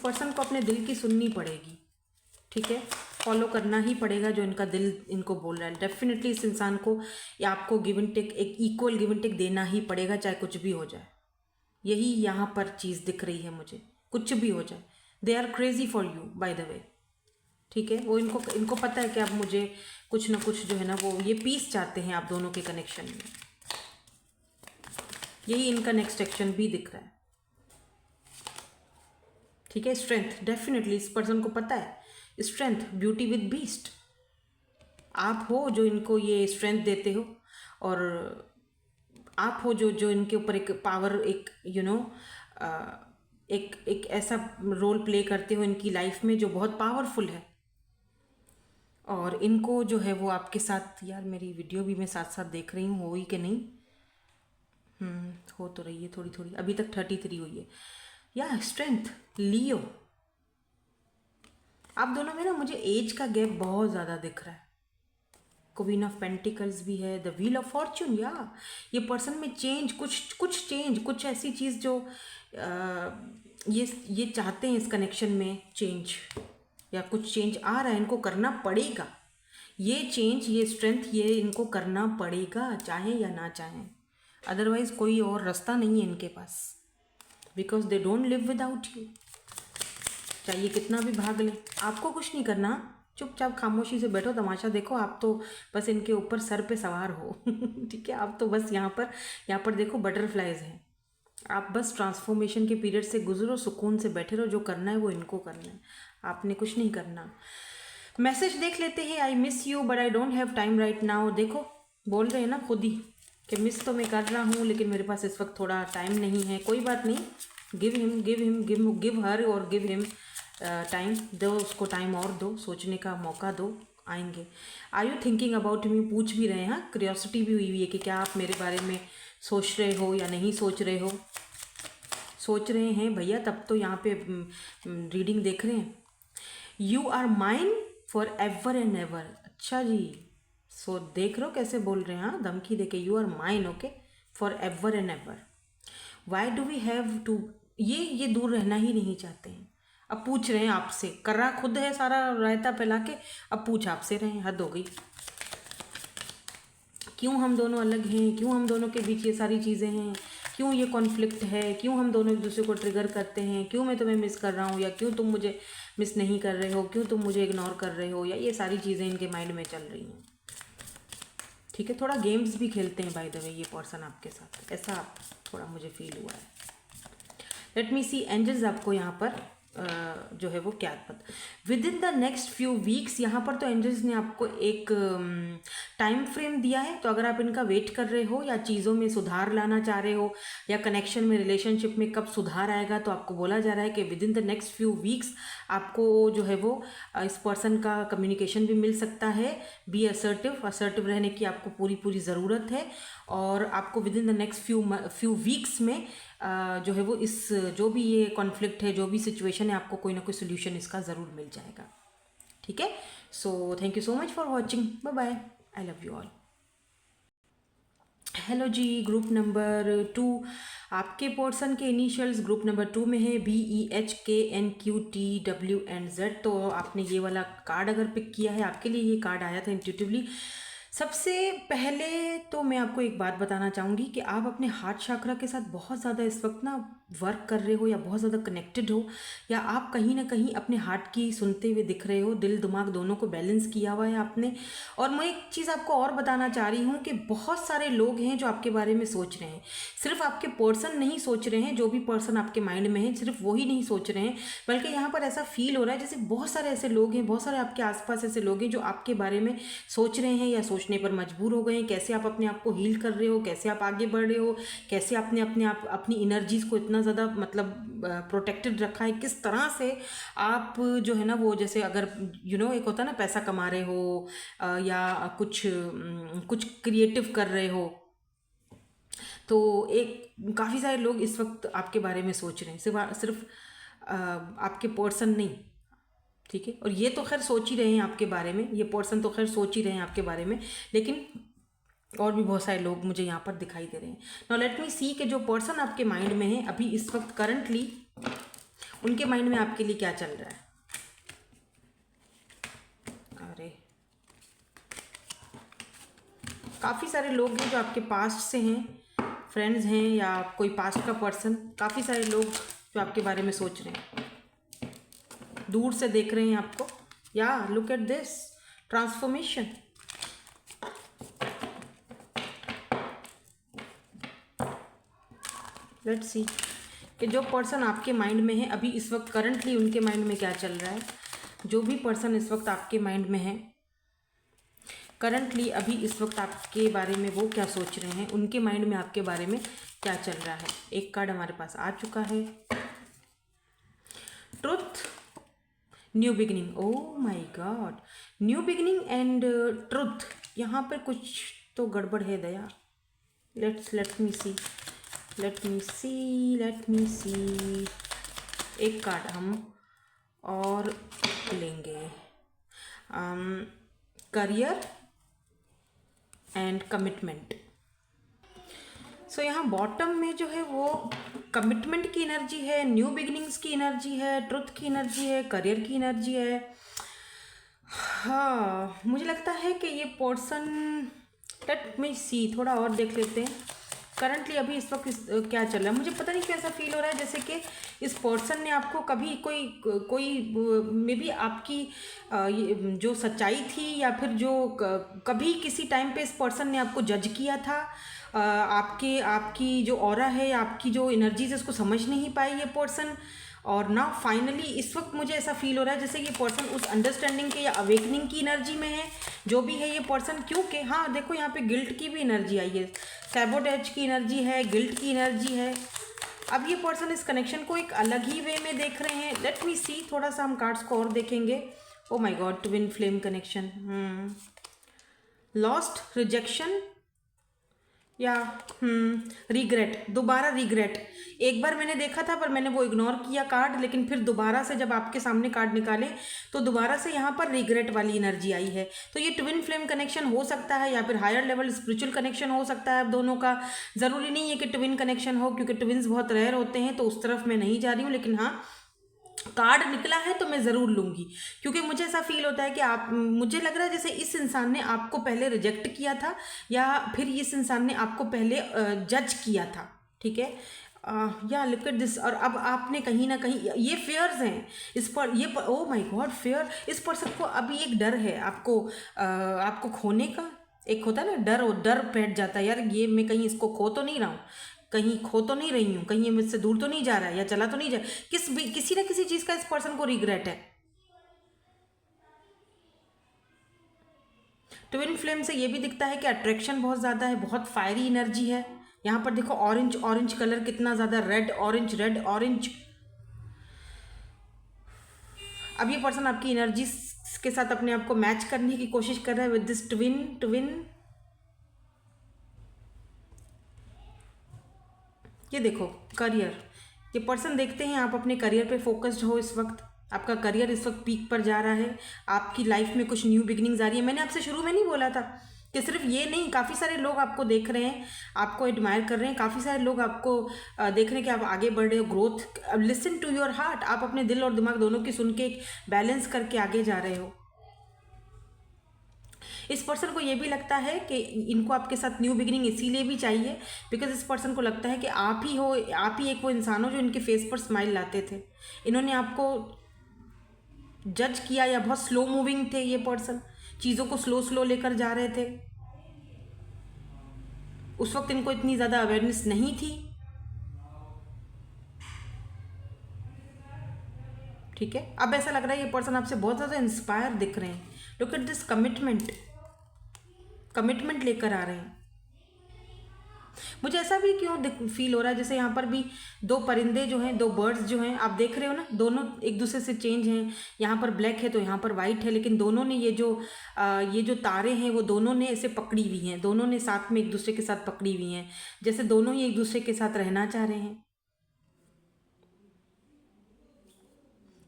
पर्सन को अपने दिल की सुननी पड़ेगी, ठीक है, फॉलो करना ही पड़ेगा जो इनका दिल इनको बोल रहा है। डेफिनेटली इस इंसान को या आपको गिव एंड टेक, एक इक्वल गिव एंड टेक देना ही पड़ेगा, चाहे कुछ भी हो जाए। यही यहाँ पर चीज़ दिख रही है मुझे, कुछ भी हो जाए। They are crazy for you by the way, ठीक है। वो इनको पता है कि अब मुझे कुछ ना कुछ जो है ना, वो ये पीस चाहते हैं आप दोनों के कनेक्शन में। यही इनका नेक्स्ट एक्शन भी दिख रहा है, ठीक है। स्ट्रेंथ, डेफिनेटली इस पर्सन को पता है, स्ट्रेंथ, ब्यूटी विद बीस्ट। आप हो जो इनको ये स्ट्रेंथ देते हो, और आप हो जो इनके ऊपर एक पावर, एक एक ऐसा रोल प्ले करते हो इनकी लाइफ में जो बहुत पावरफुल है। और इनको जो है वो आपके साथ, यार मेरी वीडियो भी मैं साथ साथ देख रही हूँ, हो ही कि नहीं, हो तो रही है थोड़ी थोड़ी, अभी तक 33 हुई है। या स्ट्रेंथ, लियो, आप दोनों में ना मुझे एज का गैप बहुत ज़्यादा दिख रहा है। क्वीन ऑफ पेंटिकल्स भी है, द व्हील ऑफ फॉर्च्यून। या ये पर्सन में चेंज, कुछ चेंज, कुछ ऐसी चीज़ जो ये चाहते हैं इस कनेक्शन में चेंज, या कुछ चेंज आ रहा है, इनको करना पड़ेगा। ये चेंज, ये स्ट्रेंथ, ये इनको करना पड़ेगा, चाहे या ना चाहें। अदरवाइज कोई और रास्ता नहीं है इनके पास, because they don't live without you. चाहिए कितना भी भाग लें, आपको कुछ नहीं करना, चुपचाप खामोशी से बैठो, तमाशा देखो। आप तो बस इनके ऊपर सर पे सवार हो ठीक है। आप तो बस यहाँ पर देखो बटरफ्लाइज हैं। आप बस ट्रांसफॉर्मेशन के पीरियड से गुजरो, सुकून से बैठे रहो। जो करना है वो इनको करना है, आपने कुछ नहीं करना। मैसेज देख लेते हैं। आई miss you but I don't have time right now. देखो बोल रहे हैं ना खुद ही कि मिस तो मैं कर रहा हूँ, लेकिन मेरे पास इस वक्त थोड़ा टाइम नहीं है। कोई बात नहीं, गिव हर और गिव हिम टाइम, दो उसको टाइम और दो, सोचने का मौका दो, आएंगे। Are you thinking about me, पूछ भी रहे हैं। हाँ, क्यूरियोसिटी भी हुई है कि क्या आप मेरे बारे में सोच रहे हो या नहीं सोच रहे हो। सोच रहे हैं भैया, तब तो यहाँ पे रीडिंग देख रहे हैं। You are mine forever and ever. अच्छा जी, सो देख रहे हो कैसे बोल रहे हैं, हाँ, धमकी देके, you are mine, okay, forever and ever. Why do we have to, ये दूर रहना ही नहीं चाहते हैं। अब पूछ रहे हैं आपसे, कर रहा खुद है सारा रायता फैला के, अब पूछ आपसे रहे हैं। हद हो गई। क्यों हम दोनों अलग हैं, क्यों हम दोनों के बीच ये सारी चीज़ें हैं, क्यों ये कॉन्फ्लिक्ट है, क्यों हम दोनों एक दूसरे को ट्रिगर करते हैं, क्यों मैं तुम्हें मिस कर रहा हूँ या क्यों तुम मुझे मिस नहीं कर रहे हो, क्यों तुम मुझे इग्नोर कर रहे हो, या ये सारी चीज़ें इनके माइंड में चल रही हैं, ठीक है। थोड़ा गेम्स भी खेलते हैं बाय द वे ये पर्सन आपके साथ, ऐसा थोड़ा मुझे फील हुआ है। लेट मी सी एंजल्स आपको यहाँ पर जो है वो क्या पता with in the next few weeks. यहाँ पर तो एंजल्स ने आपको एक टाइम फ्रेम दिया है, तो अगर आप इनका वेट कर रहे हो या चीज़ों में सुधार लाना चाह रहे हो या कनेक्शन में, रिलेशनशिप में कब सुधार आएगा, तो आपको बोला जा रहा है कि with in the next few weeks आपको जो है वो इस पर्सन का कम्युनिकेशन भी मिल सकता है। बी असर्टिव रहने की आपको पूरी ज़रूरत है, और आपको with in the next few weeks में जो है वो इस जो भी ये कॉन्फ्लिक्ट है, जो भी सिचुएशन है, आपको कोई ना कोई सोल्यूशन इसका ज़रूर मिल जाएगा, ठीक है। So thank you so much for watching, bye bye, I love you all. Hello जी, ग्रुप नंबर 2, आपके पोर्सन के इनिशियल्स ग्रुप नंबर 2 में है BEHKNQTWNZ। तो आपने ये वाला कार्ड अगर पिक किया है, आपके लिए ये कार्ड आया था इंट्यूटिवली। सबसे पहले तो मैं आपको एक बात बताना चाहूँगी कि आप अपने हार्ट चक्रा के साथ बहुत ज़्यादा इस वक्त ना वर्क कर रहे हो, या बहुत ज़्यादा कनेक्टेड हो, या आप कहीं ना कहीं अपने हार्ट की सुनते हुए दिख रहे हो। दिल दिमाग दोनों को बैलेंस किया हुआ है आपने। और मैं एक चीज़ आपको और बताना चाह रही हूँ कि बहुत सारे लोग हैं जो आपके बारे में सोच रहे हैं। सिर्फ आपके पर्सन नहीं सोच रहे हैं, जो भी पर्सन आपके माइंड में है सिर्फ वही नहीं सोच रहे हैं, बल्कि यहाँ पर ऐसा फील हो रहा है जैसे बहुत सारे ऐसे लोग हैं, बहुत सारे आपके आसपास ऐसे लोग हैं जो आपके बारे में सोच रहे हैं या सोचने पर मजबूर हो गए हैं। कैसे आप अपने आप को हील कर रहे हो, कैसे आप आगे बढ़ रहे हो, कैसे आपने अपनी एनर्जीज़ को इतना ज़्यादा मतलब प्रोटेक्टेड रखा है, किस तरह से आप जो है ना वो, जैसे अगर एक होता है ना पैसा कमा रहे हो या कुछ क्रिएटिव कर रहे हो, तो एक काफ़ी सारे लोग इस वक्त आपके बारे में सोच रहे हैं, सिर्फ आपके पर्सन नहीं, ठीक है। और ये तो खैर सोच ही रहे हैं आपके बारे में, ये पर्सन तो खैर सोच ही रहे हैं आपके बारे में, लेकिन और भी बहुत सारे लोग मुझे यहाँ पर दिखाई दे रहे हैं। नाउ लेट मी सी कि जो पर्सन आपके माइंड में है अभी इस वक्त करंटली, उनके माइंड में आपके लिए क्या चल रहा है। अरे काफ़ी सारे लोग हैं जो आपके पास्ट से हैं, फ्रेंड्स हैं या कोई पास्ट का पर्सन। काफ़ी सारे लोग जो आपके बारे में सोच रहे हैं, दूर से देख रहे हैं आपको। या look at this transformation. Let's see कि जो पर्सन आपके माइंड में है अभी इस वक्त करंटली उनके माइंड में क्या चल रहा है। जो भी पर्सन इस वक्त आपके माइंड में है करंटली अभी इस वक्त आपके बारे में वो क्या सोच रहे हैं, उनके माइंड में आपके बारे में क्या चल रहा है। एक कार्ड हमारे पास आ चुका है, truth, new beginning. Oh my God, new beginning and truth. यहाँ पर कुछ तो गड़बड़ है दया। लेट मी सी। एक कार्ड हम और लेंगे, करियर एंड कमिटमेंट। सो यहाँ बॉटम में जो है वो कमिटमेंट की एनर्जी है, न्यू बिगिनिंग्स की एनर्जी है, ट्रुथ की एनर्जी है, करियर की एनर्जी है। हाँ, मुझे लगता है कि ये पर्सन, लेट मी सी, थोड़ा और देख लेते हैं करंटली अभी इस वक्त क्या चल रहा है। मुझे पता नहीं क्यों ऐसा फील हो रहा है जैसे कि इस पर्सन ने आपको कभी कोई मे बी आपकी जो सच्चाई थी या फिर जो कभी किसी टाइम पे इस पर्सन ने आपको जज किया था। आपकी जो ऑरा है, आपकी जो एनर्जीज है उसको समझ नहीं पाई ये पर्सन। और ना फाइनली इस वक्त मुझे ऐसा फील हो रहा है जैसे ये पर्सन उस अंडरस्टैंडिंग के या अवेकनिंग की एनर्जी में है, जो भी है ये पर्सन। क्योंकि हाँ देखो यहाँ पे गिल्ट की भी एनर्जी आई है, सैबोटेज की एनर्जी है, गिल्ट की एनर्जी है। अब ये पर्सन इस कनेक्शन को एक अलग ही वे में देख रहे हैं। लेट मी सी, थोड़ा सा हम कार्ड्स को और देखेंगे। ओ my God, twin flame connection, lost, rejection या रिग्रेट, दोबारा रिग्रेट। एक बार मैंने देखा था पर मैंने वो इग्नोर किया कार्ड, लेकिन फिर दोबारा से जब आपके सामने कार्ड निकाले तो दोबारा से यहाँ पर रिग्रेट वाली एनर्जी आई है। तो ये ट्विन फ्लेम कनेक्शन हो सकता है या फिर हायर लेवल स्पिरिचुअल कनेक्शन हो सकता है। अब दोनों का ज़रूरी नहीं है कि ट्विन कनेक्शन हो, क्योंकि ट्विन्स बहुत रेयर होते हैं, तो उस तरफ मैं नहीं जा रही हूँ। लेकिन हाँ, कार्ड निकला है तो मैं ज़रूर लूँगी, क्योंकि मुझे ऐसा फील होता है कि मुझे लग रहा है जैसे इस इंसान ने आपको पहले रिजेक्ट किया था या फिर इस इंसान ने आपको पहले जज किया था। ठीक है, या लुक एट दिस। और अब आपने कहीं ना कहीं ये फेयर्स हैं इस पर, ये ओ माय गॉड, फेयर। इस पर्सन को अभी एक डर है आपको खोने का। एक होता है ना डर बैठ जाता है, यार ये मैं कहीं इसको खो तो नहीं रहा हूँ, कहीं खो तो नहीं रही हूँ, कहीं ये मुझसे दूर तो नहीं जा रहा है या चला तो नहीं जा, किसी ना किसी चीज़ का इस पर्सन को रिग्रेट है। ट्विन फ्लेम से ये भी दिखता है कि अट्रैक्शन बहुत ज़्यादा है, बहुत फायरी एनर्जी है। यहाँ पर देखो ऑरेंज कलर कितना ज़्यादा, रेड ऑरेंज। अब ये पर्सन आपकी एनर्जी के साथ अपने आप को मैच करने की कोशिश कर रहा है विद दिस ट्विन। ये देखो करियर, ये पर्सन देखते हैं आप अपने करियर पे फोकस्ड हो इस वक्त। आपका करियर इस वक्त पीक पर जा रहा है, आपकी लाइफ में कुछ न्यू बिगिनिंग्स आ रही है। मैंने आपसे शुरू में नहीं बोला था कि सिर्फ ये नहीं, काफ़ी सारे लोग आपको देख रहे हैं, आपको एडमायर कर रहे हैं, काफ़ी सारे लोग आपको देख रहे हैं कि आप आगे बढ़ रहे हो, growth. Listen to your heart, आप अपने दिल और दिमाग दोनों की सुन के एक बैलेंस करके आगे जा रहे हो। इस पर्सन को ये भी लगता है कि इनको आपके साथ न्यू बिगिनिंग इसीलिए भी चाहिए बिकॉज इस पर्सन को लगता है कि आप ही एक वो इंसान हो जो इनके फेस पर स्माइल लाते थे। इन्होंने आपको जज किया या बहुत स्लो मूविंग थे ये पर्सन, चीज़ों को स्लो लेकर जा रहे थे। उस वक्त इनको इतनी ज़्यादा अवेयरनेस नहीं थी। ठीक है, अब ऐसा लग रहा है ये पर्सन आपसे बहुत ज़्यादा इंस्पायर दिख रहे हैं। लुक एट दिस कमिटमेंट लेकर आ रहे हैं। मुझे ऐसा भी क्यों फील हो रहा है जैसे यहाँ पर भी दो परिंदे जो हैं, दो बर्ड्स जो हैं, आप देख रहे हो ना, दोनों एक दूसरे से चेंज हैं। यहाँ पर ब्लैक है तो यहाँ पर वाइट है, लेकिन दोनों ने ये जो तारे हैं वो दोनों ने ऐसे पकड़ी हुई हैं, दोनों ने साथ में एक दूसरे के साथ पकड़ी हुई हैं, जैसे दोनों ही एक दूसरे के साथ रहना चाह रहे हैं।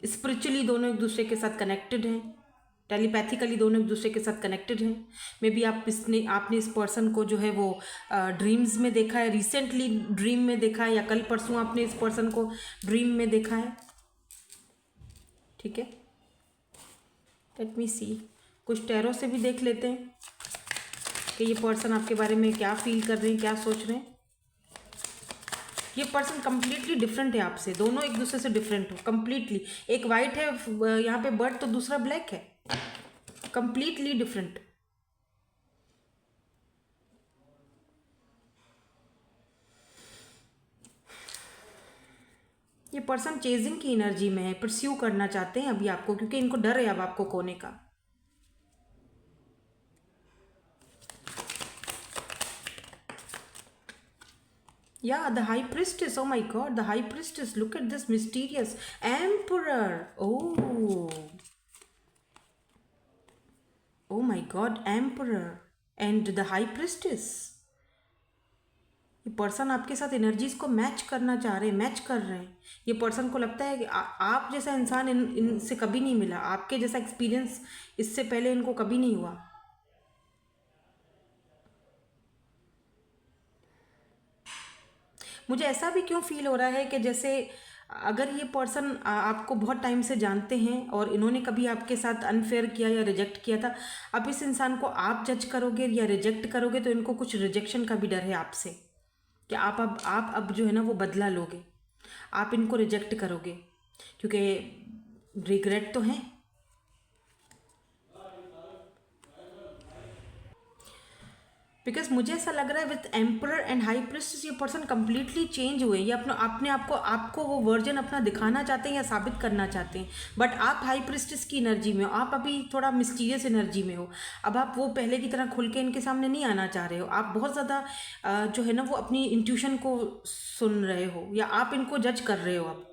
स्पिरिचुअली दोनों एक दूसरे के साथ कनेक्टेड हैं, टेलीपैथिकली दोनों एक दूसरे के साथ कनेक्टेड हैं। मे बी आपने इस पर्सन को जो है वो ड्रीम्स में देखा है, रिसेंटली ड्रीम में देखा है, या कल परसों आपने इस पर्सन को ड्रीम में देखा है। ठीक है, लेट मी सी, कुछ टैरो से भी देख लेते हैं कि ये पर्सन आपके बारे में क्या फील कर रहे हैं, क्या सोच रहे हैं। ये पर्सन कंप्लीटली डिफरेंट है आपसे, दोनों एक दूसरे से डिफरेंट हो कंप्लीटली। एक वाइट है यहाँ पे बर्ड, तो दूसरा ब्लैक है, कंप्लीटली डिफरेंट। ये पर्सन चेजिंग की एनर्जी में है, परस्यू करना चाहते हैं अभी आपको, क्योंकि इनको डर है अब आपको खोने का। Yeah, the high priestess. Oh my god, the high priestess. Look at this mysterious emperor. Oh. Oh my god, emperor and the high priestess. ये पर्सन आपके साथ एनर्जीज को मैच करना चाह रहे हैं, मैच कर रहे हैं। ये पर्सन को लगता है कि आप जैसा इंसान इनसे कभी नहीं मिला, आपके जैसा एक्सपीरियंस इससे पहले इनको कभी नहीं हुआ। मुझे ऐसा भी क्यों फील हो रहा है कि जैसे अगर ये पर्सन आपको बहुत टाइम से जानते हैं और इन्होंने कभी आपके साथ अनफेयर किया या रिजेक्ट किया था, अब इस इंसान को आप जज करोगे या रिजेक्ट करोगे तो इनको कुछ रिजेक्शन का भी डर है आपसे, कि आप अब जो है ना वो बदला लोगे, आप इनको रिजेक्ट करोगे, क्योंकि रिग्रेट तो है। बिकॉज मुझे ऐसा लग रहा है with emperor and high priestess ये पर्सन कंप्लीटली चेंज हुए, ये अपने आपको वो वर्जन अपना दिखाना चाहते हैं या साबित करना चाहते हैं। बट आप हाई प्रिस्टेस की एनर्जी में हो, आप अभी थोड़ा मिस्टीरियस एनर्जी में हो। अब आप वो पहले की तरह खुल के इनके सामने नहीं आना चाह रहे हो, आप बहुत ज़्यादा जो है ना वो अपनी इंट्यूशन को सुन रहे हो, या आप इनको जज कर रहे हो अब।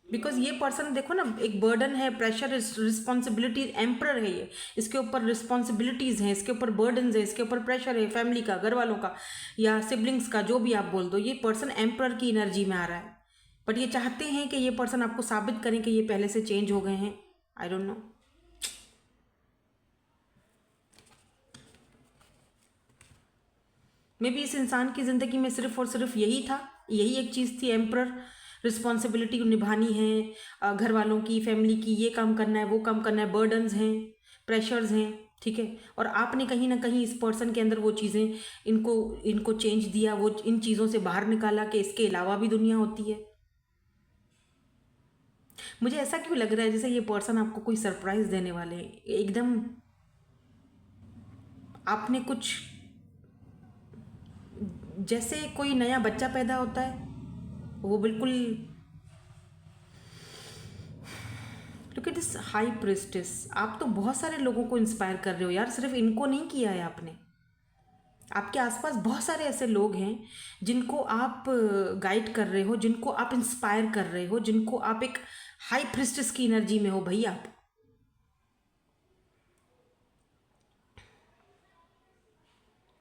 बिकॉज ये पर्सन देखो ना, एक बर्डन है, प्रेशर, रिस्पॉन्सिबिलिटी, एम्प्रर है ये, इसके ऊपर रिस्पॉन्सिबिलिटीज़ हैं, इसके ऊपर बर्डन्स है, इसके ऊपर प्रेशर है, फैमिली का, घर वालों का या सिबलिंग्स का, जो भी आप बोल दो। ये पर्सन एम्प्रर की एनर्जी में आ रहा है, बट ये चाहते हैं कि ये पर्सन आपको साबित करें कि ये पहले से चेंज हो गए हैं। I don't know. May be इस इंसान की ज़िंदगी में सिर्फ और सिर्फ यही था, यही एक चीज़ थी, एम्प्रर, रिस्पॉन्सिबिलिटी निभानी है, घर वालों की, फैमिली की, ये काम करना है, वो काम करना है, बर्डन्स हैं, प्रेशर्स हैं, ठीक है। और आपने कहीं ना कहीं इस पर्सन के अंदर वो चीज़ें इनको इनको चेंज दिया, वो इन चीज़ों से बाहर निकाला कि इसके अलावा भी दुनिया होती है। मुझे ऐसा क्यों लग रहा है जैसे ये पर्सन आपको कोई सरप्राइज देने वाले हैं एकदम। आपने कुछ, जैसे कोई नया बच्चा पैदा होता है, वो बिल्कुल। Look at this high priestess, आप तो बहुत सारे लोगों को इंस्पायर कर रहे हो यार, सिर्फ इनको नहीं किया है आपने। आपके आसपास बहुत सारे ऐसे लोग हैं जिनको आप गाइड कर रहे हो, जिनको आप इंस्पायर कर रहे हो, जिनको आप एक हाई प्रिस्टेस की एनर्जी में हो भाई आप।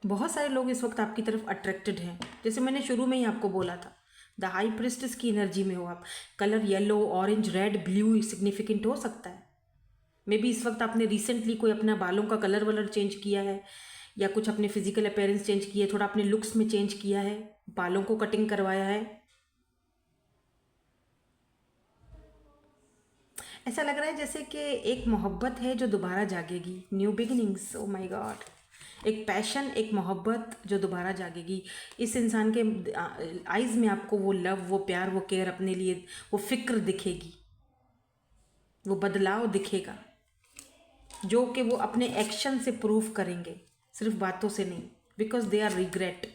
बहुत सारे लोग इस वक्त आपकी तरफ अट्रैक्टेड हैं, जैसे मैंने शुरू में ही आपको बोला था, द हाई प्रिस्टेस की एनर्जी में हो आप। Colour yellow, orange, red, blue significant हो सकता है। मे बी इस वक्त आपने रिसेंटली कोई अपना बालों का कलर वलर चेंज किया है, या कुछ अपने फिजिकल अपीयरेंस चेंज किया है, थोड़ा अपने लुक्स में चेंज किया है, बालों को कटिंग करवाया है। ऐसा लग रहा है जैसे कि एक मोहब्बत है जो दोबारा जागेगी, new beginnings. Oh my God, एक पैशन, एक मोहब्बत जो दोबारा जागेगी। इस इंसान के आइज़ में आपको वो लव, वो प्यार, वो केयर, अपने लिए वो फिक्र दिखेगी, वो बदलाव दिखेगा, जो कि वो अपने एक्शन से प्रूव करेंगे, सिर्फ बातों से नहीं, बिकॉज दे आर रिग्रेट।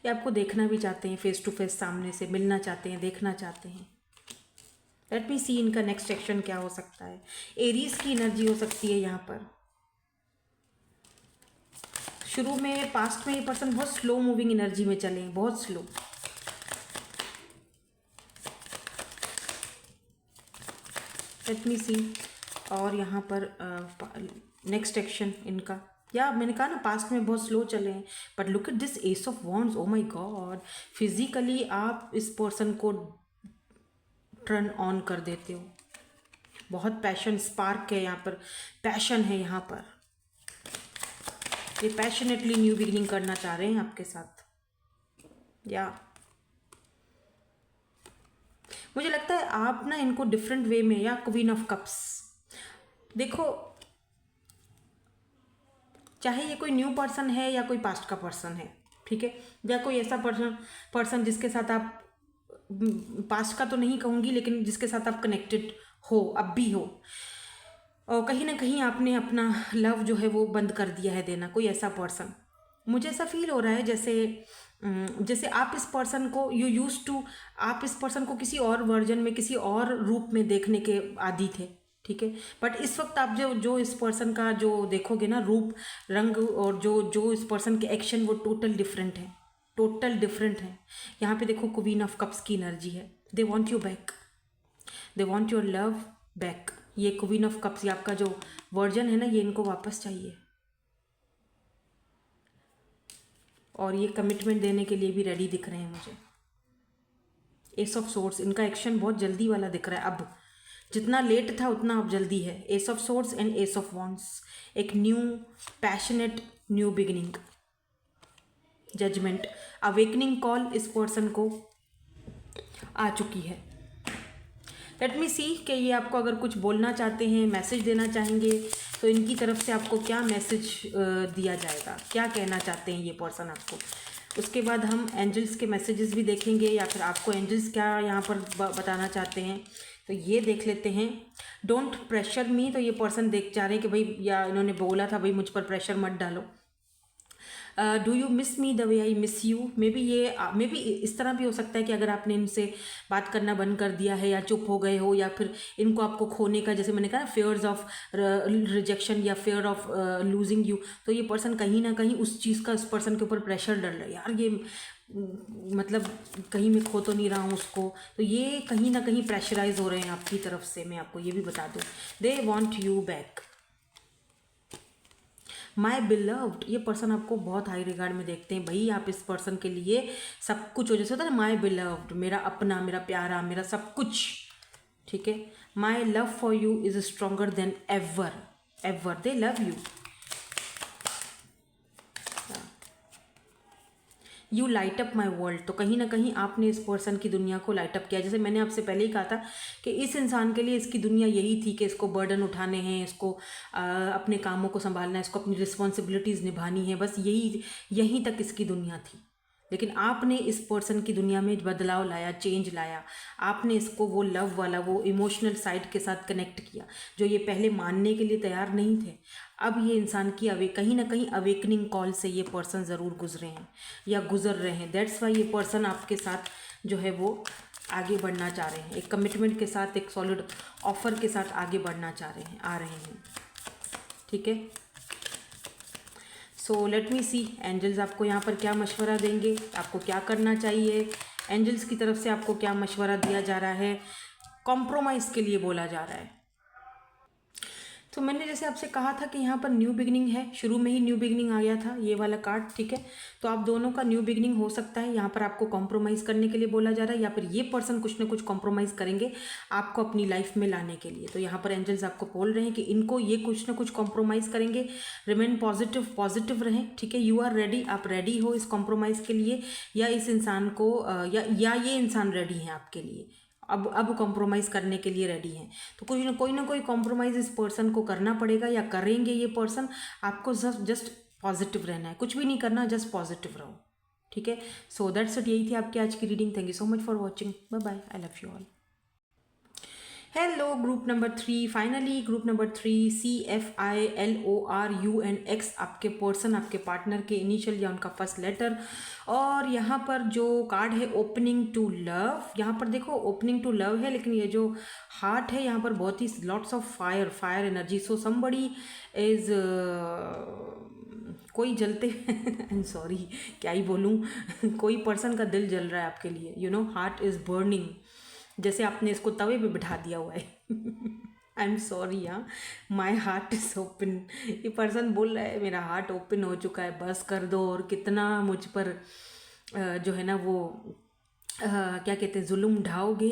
ये आपको देखना भी चाहते हैं, फेस टू फेस, सामने से मिलना चाहते हैं, देखना चाहते हैं। लेट मी सी इनका नेक्स्ट एक्शन क्या हो सकता है। एरीज की एनर्जी हो सकती है यहाँ पर। शुरू में पास्ट में ये पर्सन बहुत स्लो मूविंग एनर्जी में चले, बहुत स्लो। लेट मी सी। और यहाँ पर नेक्स्ट एक्शन इनका, या मैंने कहा ना पास्ट में बहुत स्लो चले हैं, but look at this S of wands. O my God, physically आप इस पर्सन को टर्न ऑन कर देते हो, बहुत पैशन स्पार्क है यहाँ पर, पैशन है यहाँ पर, ये पैशनेटली न्यू बिगिनिंग करना चाह रहे हैं आपके साथ। या मुझे लगता है आप ना इनको डिफरेंट वे में, या क्वीन ऑफ कप्स, देखो चाहे ये कोई न्यू पर्सन है या कोई पास्ट का पर्सन है, ठीक है, या कोई ऐसा पर्सन जिसके साथ आप, पास्ट का तो नहीं कहूँगी, लेकिन जिसके साथ आप कनेक्टेड हो, अब भी हो, और कहीं ना कहीं आपने अपना लव जो है वो बंद कर दिया है देना, कोई ऐसा पर्सन। मुझे ऐसा फील हो रहा है जैसे आप इस पर्सन को आप इस पर्सन को किसी और वर्जन में, किसी और रूप में देखने के आदी थे, ठीक है, बट इस वक्त आप जो इस पर्सन का जो देखोगे ना रूप, रंग, और जो इस पर्सन के एक्शन, वो टोटल डिफरेंट है, टोटल डिफरेंट है। यहाँ पे देखो क्वीन ऑफ कप्स की एनर्जी है, they want you back, they want your love back. ये क्वीन ऑफ कप्स, ये आपका जो वर्जन है ना, ये इनको वापस चाहिए, और ये कमिटमेंट देने के लिए भी रेडी दिख रहे हैं मुझे। एस ऑफ सोर्ड्स, इनका एक्शन बहुत जल्दी वाला दिख रहा है, अब जितना लेट था उतना अब जल्दी है। Ace of swords and ace of wands, एक new passionate new beginning, judgement, awakening call इस पर्सन को आ चुकी है। लेट मी सी कि ये आपको अगर कुछ बोलना चाहते हैं, मैसेज देना चाहेंगे, तो इनकी तरफ से आपको क्या मैसेज दिया जाएगा, क्या कहना चाहते हैं ये पर्सन आपको। उसके बाद हम एंजल्स के मैसेजेस भी देखेंगे, या फिर आपको एंजल्स क्या यहाँ पर बताना चाहते हैं, तो ये देख लेते हैं। डोंट प्रेशर मी, तो ये पर्सन देख जा रहे हैं कि भाई, या इन्होंने बोला था भाई मुझ पर प्रेशर मत डालो। Do you miss me the way I miss you, may be इस तरह भी हो सकता है कि अगर आपने इनसे बात करना बंद कर दिया है, या चुप हो गए हो, या फिर इनको आपको खोने का, जैसे मैंने कहा, फेयर्स ऑफ रिजेक्शन या फेयर ऑफ लूजिंग यू, तो ये पर्सन कहीं ना कहीं उस चीज़ का उस पर्सन के ऊपर प्रेशर डाल रहा है, यार ये मतलब कहीं मैं खो तो नहीं रहा हूँ उसको, तो ये कहीं ना कहीं प्रेशराइज हो रहे हैं आपकी तरफ से। मैं आपको ये भी बता दूँ, they want you back. My beloved, ये पर्सन आपको बहुत हाई रिगार्ड में देखते हैं भाई, आप इस पर्सन के लिए सब कुछ हो, जैसे होता है ना, माई बिलव्ड, मेरा अपना, मेरा प्यारा, मेरा सब कुछ, ठीक है। My love for you is stronger then ever, ever they love you. You light up my world, तो कहीं ना कहीं आपने इस पर्सन की दुनिया को लाइट अप किया। जैसे मैंने आपसे पहले ही कहा था कि इस इंसान के लिए इसकी दुनिया यही थी कि इसको बर्डन उठाने हैं, इसको अपने कामों को संभालना है, इसको अपनी रिस्पॉन्सिबिलिटीज़ निभानी है, बस यहीं तक इसकी दुनिया थी। लेकिन आपने इस पर्सन की दुनिया में बदलाव लाया, चेंज लाया, आपने इसको वो लव वाला, वो इमोशनल साइड के साथ कनेक्ट किया, जो ये पहले मानने के लिए तैयार नहीं थे। अब ये इंसान की कहीं ना कहीं अवेकनिंग कॉल से ये पर्सन ज़रूर गुजरे हैं या गुजर रहे हैं। दैट्स वाई ये पर्सन आपके साथ जो है वो आगे बढ़ना चाह रहे हैं, एक कमिटमेंट के साथ, एक सॉलिड ऑफर के साथ आगे बढ़ना चाह रहे हैं, आ रहे हैं, ठीक है। सो लेट मी सी एंजल्स आपको यहाँ पर क्या मशवरा देंगे, आपको क्या करना चाहिए, एंजल्स की तरफ से आपको क्या मशवरा दिया जा रहा है, कॉम्प्रोमाइज़ के लिए बोला जा रहा है। तो मैंने जैसे आपसे कहा था कि यहाँ पर न्यू बिगनिंग है, शुरू में ही न्यू बिगनिंग आ गया था ये वाला कार्ड, ठीक है। तो आप दोनों का न्यू बिगनिंग हो सकता है, यहाँ पर आपको कॉम्प्रोमाइज़ करने के लिए बोला जा रहा है, या फिर ये पर्सन कुछ ना कुछ कॉम्प्रोमाइज़ करेंगे आपको अपनी लाइफ में लाने के लिए। तो यहाँ पर एंजल्स आपको बोल रहे हैं कि इनको ये कुछ ना कुछ कॉम्प्रोमाइज़ करेंगे। रिमेन पॉजिटिव, पॉजिटिव रहें, ठीक है। यू आर रेडी, आप रेडी हो इस कॉम्प्रोमाइज़ के लिए, या इस इंसान को या ये इंसान रेडी है आपके लिए, अब कॉम्प्रोमाइज़ करने के लिए रेडी हैं। तो कोई ना कोई कॉम्प्रोमाइज़ इस पर्सन को करना पड़ेगा, या करेंगे ये पर्सन। आपको जस्ट पॉजिटिव रहना है, कुछ भी नहीं करना, जस्ट पॉजिटिव रहो, ठीक है। सो दैट्स इट, यही थी आपकी आज की reading. Thank you so much for watching, bye bye, I love you all. Hello group number 3, finally group number 3, CFILORUNX, आपके पर्सन, आपके पार्टनर के इनिशियल या उनका फर्स्ट लेटर। और यहाँ पर जो कार्ड है ओपनिंग टू लव, यहाँ पर देखो ओपनिंग टू लव है, लेकिन ये जो हार्ट है यहाँ पर बहुत ही lots of fire energy. So somebody is कोई जलते आई एम सॉरी क्या ही बोलूँ कोई पर्सन का दिल जल रहा है आपके लिए, you know, heart is burning, जैसे आपने इसको तवे पे बिठा दिया हुआ है आई एम सॉरी, हाँ, माई हार्ट इज़ ओपन। ये पर्सन बोल रहा है मेरा हार्ट ओपन हो चुका है, बस कर दो। और कितना मुझ पर जो है ना वो क्या कहते हैं, जुल्म ढाओगे।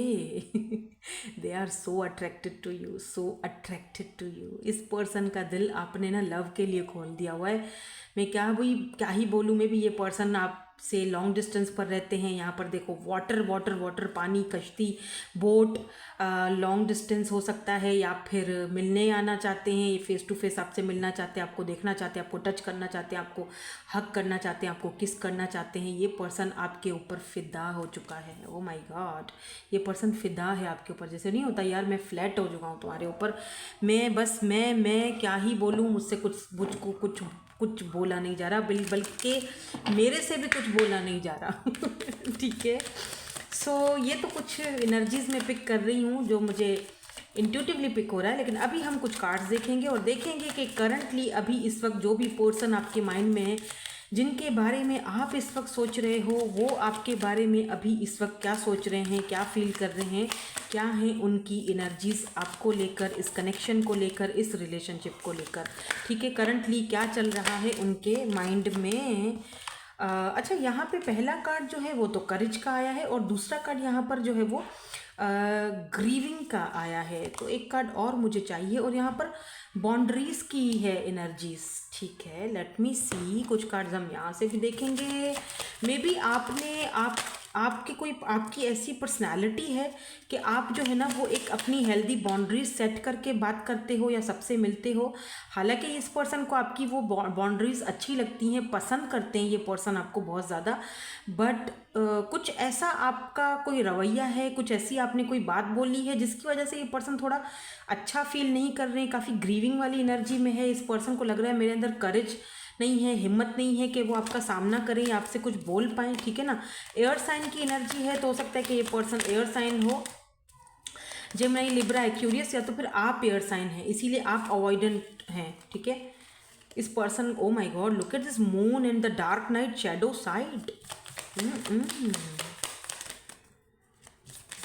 They are so attracted to you, so attracted to you. इस पर्सन का दिल आपने ना लव के लिए खोल दिया हुआ है। मैं क्या ही बोलूँ। मैं भी ये पर्सन आपसे लॉन्ग डिस्टेंस पर रहते हैं। यहाँ पर देखो वाटर वाटर वाटर, पानी, कश्ती, बोट। लॉन्ग डिस्टेंस हो सकता है, या फिर मिलने आना चाहते हैं, ये फेस टू फेस आपसे मिलना चाहते हैं, आपको देखना चाहते हैं, आपको टच करना चाहते हैं, आपको हक करना चाहते हैं, आपको किस करना चाहते हैं। ये पर्सन आपके ऊपर फिदा हो चुका है। ओ माय गॉड, ये पर्सन फिदा है आपके ऊपर। जैसे नहीं होता यार, मैं फ्लैट हो चुका हूँ तुम्हारे ऊपर। मैं क्या ही बोलूँ, मुझसे मुझको कुछ बोला नहीं जा रहा, बल्कि मेरे से भी कुछ बोला नहीं जा रहा। ठीक है। सो ये तो कुछ एनर्जीज़ में पिक कर रही हूँ जो मुझे इंट्यूटिवली पिक हो रहा है। लेकिन अभी हम कुछ कार्ड्स देखेंगे और देखेंगे कि करंटली अभी इस वक्त जो भी पर्सन आपके माइंड में है, जिनके बारे में आप इस वक्त सोच रहे हो, वो आपके बारे में अभी इस वक्त क्या सोच रहे हैं, क्या फील कर रहे हैं, क्या हैं उनकी एनर्जीज़ आपको लेकर, इस कनेक्शन को लेकर, इस रिलेशनशिप को लेकर। ठीक है, करंटली क्या चल रहा है उनके माइंड में। अच्छा, यहाँ पे पहला कार्ड जो है वो तो करेज का आया है, और दूसरा कार्ड यहाँ पर जो है वो ग्रीविंग का आया है। तो एक कार्ड और मुझे चाहिए, और यहाँ पर बाउंड्रीज की है एनर्जीज। ठीक है, लेट मी सी। कुछ कार्ड्स हम यहाँ से भी देखेंगे। मे बी आपकी ऐसी पर्सनालिटी है कि आप जो है ना वो एक अपनी हेल्दी बाउंड्रीज सेट करके बात करते हो या सबसे मिलते हो। हालांकि इस पर्सन को आपकी वो बाउंड्रीज अच्छी लगती हैं, पसंद करते हैं ये पर्सन आपको बहुत ज़्यादा। बट कुछ ऐसा आपका कोई रवैया है, कुछ ऐसी आपने कोई बात बोली है जिसकी वजह से ये पर्सन थोड़ा अच्छा फील नहीं कर रहे हैं, काफ़ी ग्रीविंग वाली एनर्जी में है। इस पर्सन को लग रहा है मेरे अंदर करेज नहीं है, हिम्मत नहीं है कि वो आपका सामना करें, आपसे कुछ बोल पाएँ। ठीक है ना, एयर साइन की एनर्जी है, तो हो सकता है कि ये पर्सन एयर साइन हो, जेमिनी, लिब्रा, एक्वेरियस, या तो फिर आप एयर साइन है, इसीलिए आप अवॉइडेंट हैं। ठीक है, इस person, oh my God, look at this moon and the dark night shadow side.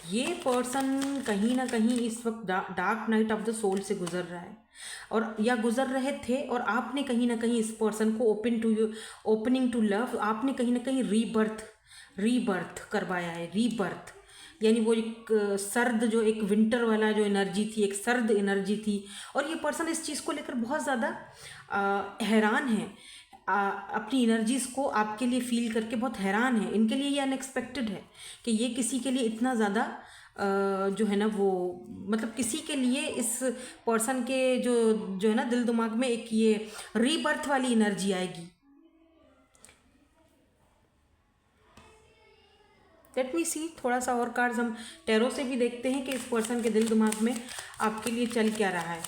ये पर्सन कहीं ना कहीं इस वक्त dark night of the soul से गुजर रहा है, और या गुजर रहे थे, और आपने कहीं ना कहीं इस पर्सन को ओपनिंग टू लव, आपने कहीं ना कहीं रीबर्थ करवाया है। रीबर्थ यानी वो एक सर्द, जो एक विंटर वाला जो एनर्जी थी, एक सर्द एनर्जी थी, और ये पर्सन इस चीज़ को लेकर बहुत ज़्यादा हैरान है। अपनी एनर्जीज़ को आपके लिए फील करके बहुत हैरान है। इनके लिए ये अनएक्सपेक्टेड है कि ये किसी के लिए इतना ज़्यादा जो है ना वो, मतलब किसी के लिए इस पर्सन के जो है ना दिल दिमाग में एक ये रीबर्थ वाली एनर्जी आएगी। लेट मी सी, थोड़ा सा और कार्ड्स हम टैरो से भी देखते हैं कि इस पर्सन के दिल दिमाग में आपके लिए चल क्या रहा है।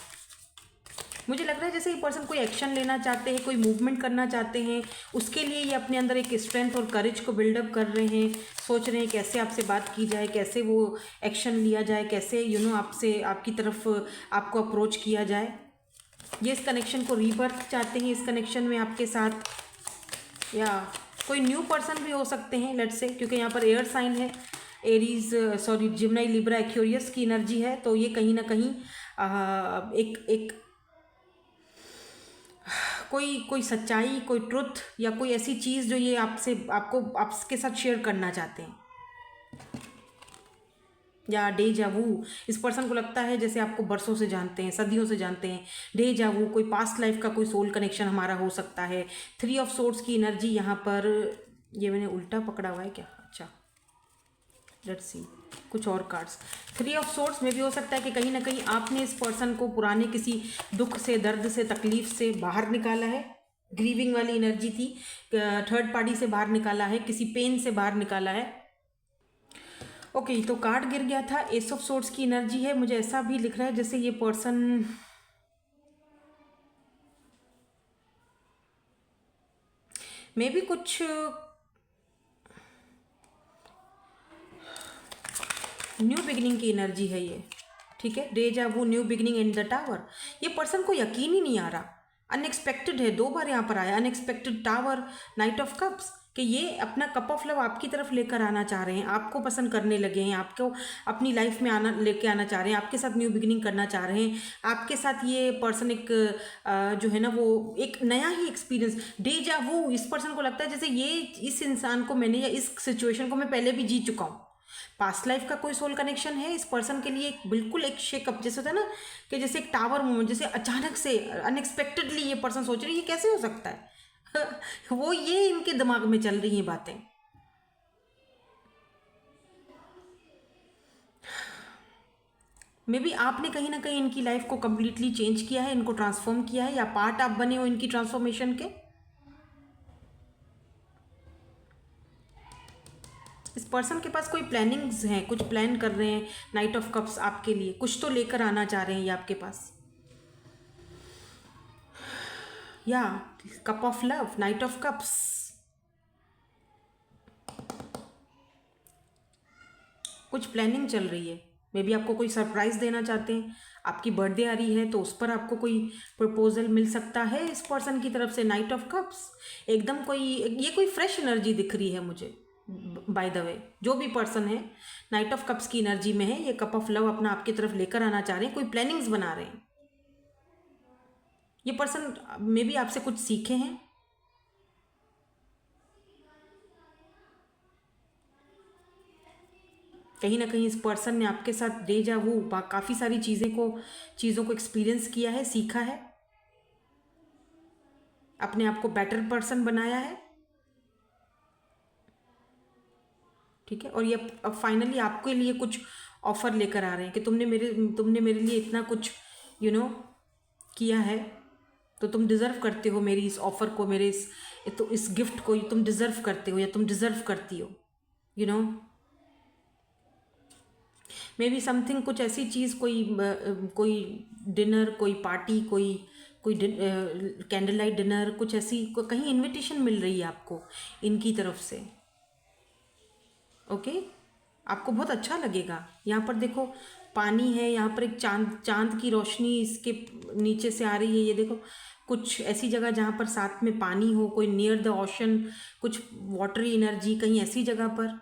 मुझे लग रहा है जैसे ये पर्सन कोई एक्शन लेना चाहते हैं, कोई मूवमेंट करना चाहते हैं, उसके लिए ये अपने अंदर एक स्ट्रेंथ और करेज को बिल्डअप कर रहे हैं, सोच रहे हैं कैसे आपसे बात की जाए, कैसे वो एक्शन लिया जाए, कैसे आपसे, आपकी तरफ आपको अप्रोच किया जाए। ये इस कनेक्शन को रीबर्थ चाहते हैं, इस कनेक्शन में आपके साथ, या कोई न्यू पर्सन भी हो सकते हैं, लेट्स से, क्योंकि यहाँ पर एयर साइन है, Aries, sorry, Jimny, Libra, Aquarius की एनर्जी है। तो ये कहीं ना कहीं एक कोई सच्चाई, कोई ट्रुथ, या कोई ऐसी चीज़ जो ये आपके साथ शेयर करना चाहते हैं, या डेजा वू। इस पर्सन को लगता है जैसे आपको बरसों से जानते हैं, सदियों से जानते हैं। डेजा वू, कोई पास्ट लाइफ का कोई सोल कनेक्शन हमारा हो सकता है। 3 ऑफ सोर्ड्स की एनर्जी यहाँ पर, ये मैंने उल्टा पकड़ा हुआ है क्या? अच्छा, लेट्स सी कुछ और कार्ड्स। 3 ऑफ सोर्ड्स में भी हो सकता है कि कहीं ना कहीं आपने इस पर्सन को पुराने किसी दुख से, दर्द से, तकलीफ से बाहर निकाला है। ग्रीविंग वाली एनर्जी थी, थर्ड पार्टी से बाहर निकाला है, किसी पेन से बाहर निकाला है। ओके, तो कार्ड गिर गया था, एस ऑफ सोर्ड्स की एनर्जी है। मुझे ऐसा भी लिख रहा है जैसे ये पर्सन मे भी कुछ न्यू बिगिनिंग की एनर्जी है ये। ठीक है, deja vu, new beginning in the tower. ये पर्सन को यकीन ही नहीं आ रहा, अनएक्सपेक्टेड है, 2 बार यहाँ पर आया unexpected tower, night of cups, कि ये अपना कप ऑफ लव आपकी तरफ लेकर आना चाह रहे हैं, आपको पसंद करने लगे हैं, आपको अपनी लाइफ में लेके आना चाह रहे हैं, आपके साथ न्यू बिगिनिंग करना चाह रहे हैं। आपके साथ ये पर्सन एक जो है ना वो एक नया ही एक्सपीरियंस, डेजा वू, इस पर्सन को लगता है जैसे ये इस इंसान को मैंने या इस सिचुएशन को मैं पहले भी जी चुका हूँ। पास्ट लाइफ का कोई सोल कनेक्शन है इस पर्सन के लिए, बिल्कुल एक शेकअप जैसे होता है ना कि जैसे एक टावर मूवमेंट, जैसे अचानक से अनएक्सपेक्टेडली ये पर्सन सोच रही है ये कैसे हो सकता है। वो ये इनके दिमाग में चल रही हैं बातें। मे बी आपने कहीं ना कहीं इनकी लाइफ को कंप्लीटली चेंज किया है, इनको ट्रांसफॉर्म किया है, या पार्ट आप बने हो इनकी ट्रांसफॉर्मेशन के। इस पर्सन के पास कोई प्लानिंग्स हैं, कुछ प्लान कर रहे हैं नाइट ऑफ कप्स आपके लिए, कुछ तो लेकर आना चाह रहे हैं ये आपके पास। या cup of love, night of cups, कुछ प्लानिंग चल रही है। मे बी आपको कोई सरप्राइज देना चाहते हैं, आपकी बर्थडे आ रही है तो उस पर आपको कोई प्रपोजल मिल सकता है इस पर्सन की तरफ से। नाइट ऑफ कप्स एकदम कोई, ये कोई फ्रेश एनर्जी दिख रही है मुझे। बाय द वे जो भी पर्सन है नाइट ऑफ कप्स की एनर्जी में है, ये कप ऑफ लव अपना आपकी तरफ लेकर आना चाह रहे हैं, कोई प्लानिंग्स बना रहे हैं। ये पर्सन मे बी आपसे कुछ सीखे हैं। कहीं ना कहीं इस पर्सन ने आपके साथ डेजा वू काफ़ी सारी चीज़ों को एक्सपीरियंस किया है, सीखा है, अपने आप को बेटर पर्सन बनाया है। ठीक है, और ये अब फाइनली आपके लिए कुछ ऑफर लेकर आ रहे हैं कि तुमने मेरे लिए इतना कुछ किया है, तो तुम डिज़र्व करते हो मेरी इस ऑफ़र को, मेरे इस गिफ्ट को तुम डिज़र्व करते हो, या तुम डिज़र्व करती हो। मे बी समथिंग, कुछ ऐसी चीज़, कोई डिनर, कोई पार्टी, कोई कैंडल लाइट डिनर, कुछ ऐसी कहीं इनविटेशन मिल रही है आपको इनकी तरफ से। ओके, आपको बहुत अच्छा लगेगा। यहाँ पर देखो पानी है, यहाँ पर एक चांद की रोशनी इसके नीचे से आ रही है। ये देखो कुछ ऐसी जगह जहाँ पर साथ में पानी हो, कोई नियर द ओशन, कुछ वाटरी एनर्जी कहीं ऐसी जगह पर।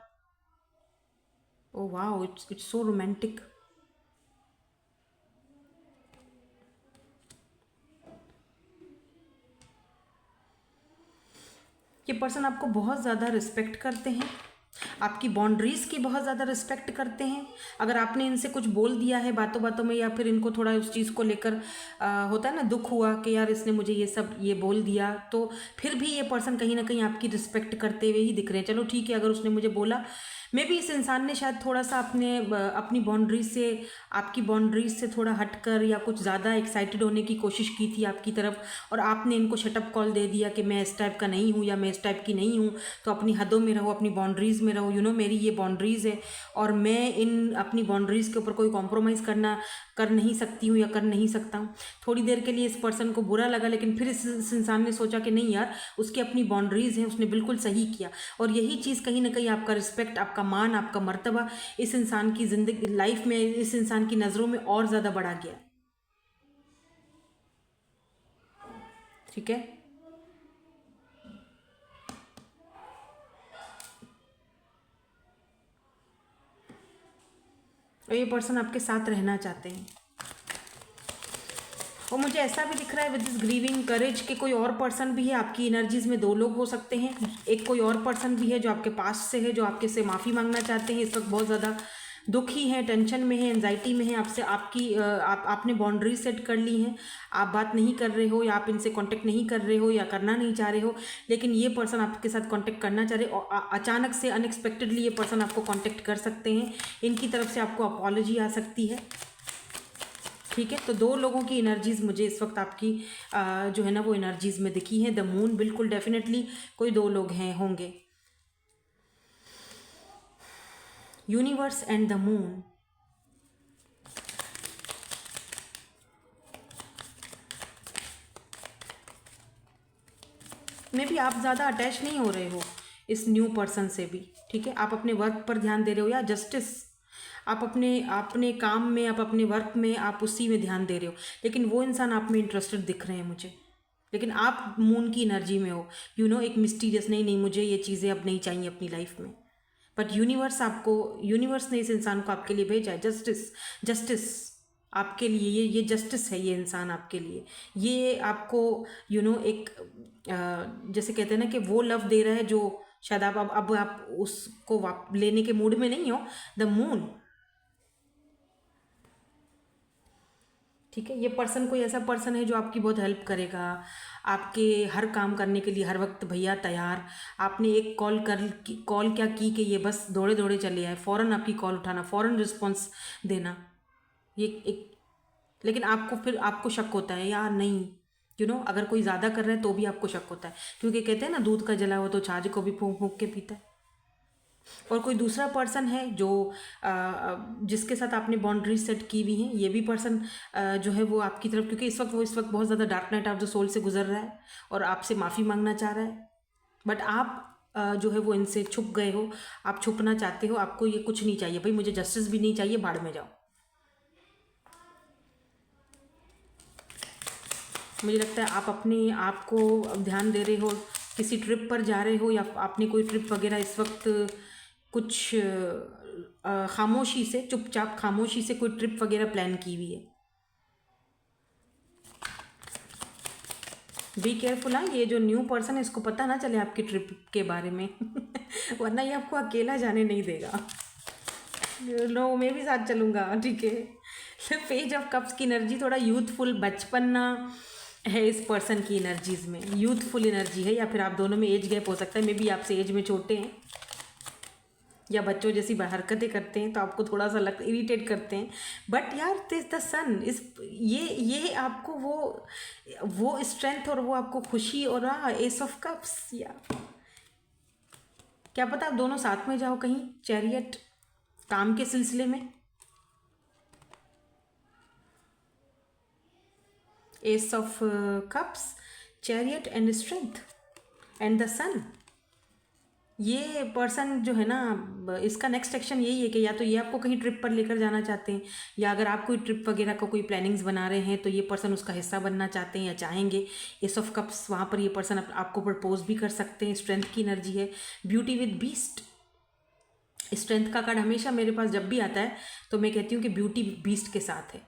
Oh wow, it's so romantic. ये पर्सन आपको बहुत ज़्यादा रिस्पेक्ट करते हैं, आपकी बाउंड्रीज़ की बहुत ज़्यादा रिस्पेक्ट करते हैं। अगर आपने इनसे कुछ बोल दिया है बातों बातों में, या फिर इनको थोड़ा उस चीज़ को लेकर होता है ना दुख हुआ कि यार इसने मुझे ये बोल दिया, तो फिर भी ये पर्सन कहीं ना कहीं आपकी रिस्पेक्ट करते हुए ही दिख रहे हैं। चलो ठीक है, अगर उसने मुझे बोला, मे बी इस इंसान ने शायद थोड़ा सा अपनी बाउंड्रीज से, आपकी बाउंड्रीज से थोड़ा हटकर या कुछ ज़्यादा एक्साइटेड होने की कोशिश की थी आपकी तरफ, और आपने इनको शटअप कॉल दे दिया कि मैं इस टाइप का नहीं हूँ या मैं इस टाइप की नहीं हूँ, तो अपनी हदों में रहो, अपनी बाउंड्रीज़ में रहो। मेरी ये बाउंड्रीज़ है और मैं इन अपनी बाउंड्रीज़ के ऊपर कोई कॉम्प्रोमाइज़ कर नहीं सकती हूँ या कर नहीं सकता हूँ। थोड़ी देर के लिए इस पर्सन को बुरा लगा, लेकिन फिर इस इंसान ने सोचा कि नहीं यार, उसकी अपनी बाउंड्रीज़ है, उसने बिल्कुल सही किया। और यही चीज़ कहीं ना कहीं आपका रिस्पेक्ट, आपका मान, आपका मर्तबा इस इंसान की ज़िंदगी, लाइफ में, इस इंसान की नज़रों में और ज़्यादा बढ़ा गया। ठीक है, और ये पर्सन आपके साथ रहना चाहते हैं। और मुझे ऐसा भी दिख रहा है विद दिस ग्रीविंग करेज कि कोई और पर्सन भी है आपकी एनर्जीज में। 2 लोग हो सकते हैं, एक कोई और पर्सन भी है जो आपके पास से है, जो आपके से माफ़ी मांगना चाहते हैं, इस वक्त बहुत ज़्यादा दुखी हैं, टेंशन में है, एंजाइटी में है आपसे। आपने बाउंड्री सेट कर ली हैं, आप बात नहीं कर रहे हो, या आप इनसे कांटेक्ट नहीं कर रहे हो, या करना नहीं चाह रहे हो, लेकिन ये पर्सन आपके साथ कांटेक्ट करना चाह रहे हो, और अचानक से अनएक्सपेक्टेडली ये पर्सन आपको कांटेक्ट कर सकते हैं। इनकी तरफ से आपको अपॉलॉजी आ सकती है। ठीक है, तो 2 लोगों की एनर्जीज़ मुझे इस वक्त आपकी जो है ना वो एनर्जीज़ में दिखी है। द मून, बिल्कुल डेफिनेटली कोई 2 लोग होंगे। Universe and the moon, may be आप ज़्यादा अटैच नहीं हो रहे हो इस न्यू पर्सन से भी। ठीक है, आप अपने वर्क पर ध्यान दे रहे हो, या जस्टिस, आप अपने काम में, आप अपने वर्क में, आप उसी में ध्यान दे रहे हो, लेकिन वो इंसान आप में इंटरेस्टेड दिख रहे हैं मुझे। लेकिन आप मून की एनर्जी में हो, एक मिस्टीरियस, नहीं नहीं मुझे ये चीज़ें अब नहीं चाहिए अपनी लाइफ में, बट यूनिवर्स ने इस इंसान को आपके लिए भेजा है। जस्टिस, जस्टिस आपके लिए, ये जस्टिस है, ये इंसान आपके लिए, ये आपको एक जैसे कहते हैं ना कि वो लव दे रहा है जो शायद अब आप उसको लेने के मूड में नहीं हो। द मून, ठीक है, ये पर्सन कोई ऐसा पर्सन है जो आपकी बहुत हेल्प करेगा, आपके हर काम करने के लिए हर वक्त भैया तैयार। आपने एक कॉल क्या की कि ये बस दौड़े दौड़े चले आए, फ़ौरन आपकी कॉल उठाना, फ़ौरन रिस्पॉन्स देना। ये एक, लेकिन फिर आपको शक होता है यार, नहीं अगर कोई ज़्यादा कर रहा है तो भी आपको शक होता है, क्योंकि कहते हैं ना दूध का जला हो तो छाछ को भी फूंक फूंक के पीता है। और कोई दूसरा पर्सन है जो जिसके साथ आपने बाउंड्रीज सेट की हुई हैं, ये भी पर्सन जो है वो आपकी तरफ, क्योंकि इस वक्त बहुत ज़्यादा dark night of the soul से गुजर रहा है और आपसे माफ़ी मांगना चाह रहा है, बट आप जो है वो इनसे छुप गए हो, आप छुपना चाहते हो, आपको ये कुछ नहीं चाहिए, भाई मुझे जस्टिस भी नहीं चाहिए, भाड़ में जाओ। मुझे लगता है आप अपने आप को ध्यान दे रहे हो, किसी ट्रिप पर जा रहे हो, या आपने कोई ट्रिप वगैरह इस वक्त कुछ खामोशी से, चुपचाप खामोशी से कोई ट्रिप वगैरह प्लान की हुई है। बी केयरफुल, हाँ, ये जो न्यू पर्सन है इसको पता ना चले आपकी ट्रिप के बारे में वरना ये आपको अकेला जाने नहीं देगा। नो, मैं भी साथ चलूँगा, ठीक है। पेज ऑफ कप्स की एनर्जी थोड़ा यूथफुल, बचपना है इस पर्सन की एनर्जीज में, यूथफुल एनर्जी है, या फिर आप दोनों में एज गैप हो सकता है, मे बी आपसे एज में छोटे हैं या बच्चों जैसी हरकतें करते हैं तो आपको थोड़ा सा इरिटेट करते हैं, बट यार दिस द सन इस ये आपको वो स्ट्रेंथ और वो आपको खुशी, और एस ऑफ कप्स, या क्या पता आप दोनों साथ में जाओ कहीं चैरियट काम के सिलसिले में। Ace of cups, chariot and strength and the sun. ये पर्सन जो है ना, इसका नेक्स्ट एक्शन यही है कि या तो ये आपको कहीं ट्रिप पर लेकर जाना चाहते हैं, या अगर आप कोई ट्रिप वगैरह का कोई प्लानिंग्स बना रहे हैं तो ये पर्सन उसका हिस्सा बनना चाहते हैं या चाहेंगे। एस ऑफ कप्स, वहाँ पर ये पर्सन आपको प्रपोज भी कर सकते हैं। स्ट्रेंथ की एनर्जी है, ब्यूटी विद बीस्ट। स्ट्रेंथ का कार्ड हमेशा मेरे पास जब भी आता है तो मैं कहती हूँ कि ब्यूटी बीस्ट के साथ है।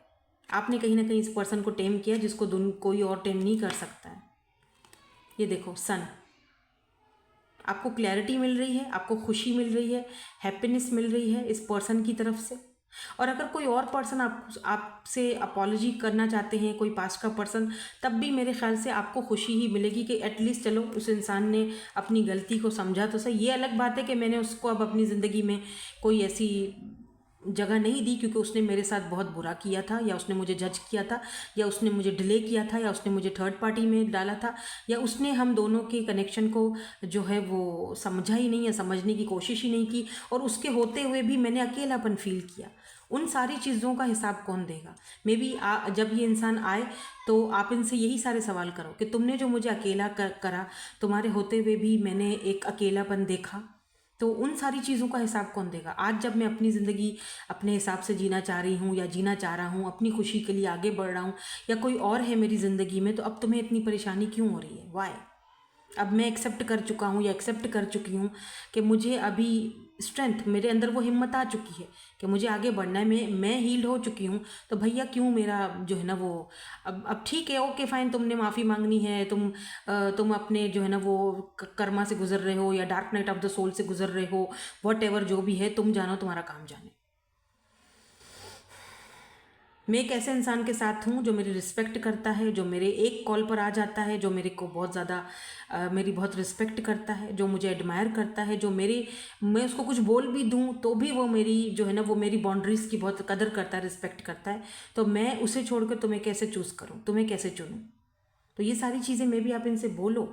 आपने कहीं ना कहीं इस पर्सन को टेम किया जिसको कोई और टेम नहीं कर सकता है। ये देखो सन, आपको क्लैरिटी मिल रही है, आपको खुशी मिल रही है, हैप्पीनेस मिल रही है इस पर्सन की तरफ से। और अगर कोई और पर्सन आपसे अपॉलॉजी करना चाहते हैं, कोई पास्ट का पर्सन, तब भी मेरे ख्याल से आपको खुशी ही मिलेगी कि एटलीस्ट चलो उस इंसान ने अपनी गलती को समझा तो सही। ये अलग बात है कि मैंने उसको अब अपनी ज़िंदगी में कोई ऐसी जगह नहीं दी क्योंकि उसने मेरे साथ बहुत बुरा किया था, या उसने मुझे जज किया था, या उसने मुझे डिले किया था, या उसने मुझे थर्ड पार्टी में डाला था, या उसने हम दोनों के कनेक्शन को जो है वो समझा ही नहीं या समझने की कोशिश ही नहीं की, और उसके होते हुए भी मैंने अकेलापन फील किया। उन सारी चीज़ों का हिसाब कौन देगा? मे बी जब ये इंसान आए तो आप इनसे यही सारे सवाल करो कि तुमने जो मुझे अकेला करा, तुम्हारे होते हुए भी मैंने एक अकेलापन देखा, तो उन सारी चीज़ों का हिसाब कौन देगा? आज जब मैं अपनी ज़िंदगी अपने हिसाब से जीना चाह रही हूँ या जीना चाह रहा हूँ, अपनी खुशी के लिए आगे बढ़ रहा हूँ, या कोई और है मेरी ज़िंदगी में, तो अब तुम्हें इतनी परेशानी क्यों हो रही है? वाई? अब मैं एक्सेप्ट कर चुका हूँ या एक्सेप्ट कर चुकी हूँ कि मुझे अभी स्ट्रेंथ, मेरे अंदर वो हिम्मत आ चुकी है कि मुझे आगे बढ़ना है, मैं हील्ड हो चुकी हूँ, तो भैया क्यों मेरा जो है ना वो अब ठीक है, ओके फाइन, तुमने माफ़ी मांगनी है, तुम अपने जो है ना वो कर्मा से गुजर रहे हो या dark night of the soul से गुजर रहे हो, वॉट एवर जो भी है, तुम जानो, तुम्हारा काम जाने। मैं एक ऐसे इंसान के साथ हूँ जो मेरी रिस्पेक्ट करता है, जो मेरे एक कॉल पर आ जाता है, जो मेरे को बहुत ज़्यादा मेरी बहुत रिस्पेक्ट करता है, जो मुझे एडमायर करता है, जो मैं उसको कुछ बोल भी दूँ तो भी वो मेरी जो है ना वो मेरी बाउंड्रीज़ की बहुत कदर करता है, रिस्पेक्ट करता है। तो मैं उसे छोड़कर तुम्हें कैसे चूज़ करूँ, तुम्हें कैसे चुनूँ? तो ये सारी चीज़ें मे भी आप इनसे बोलो,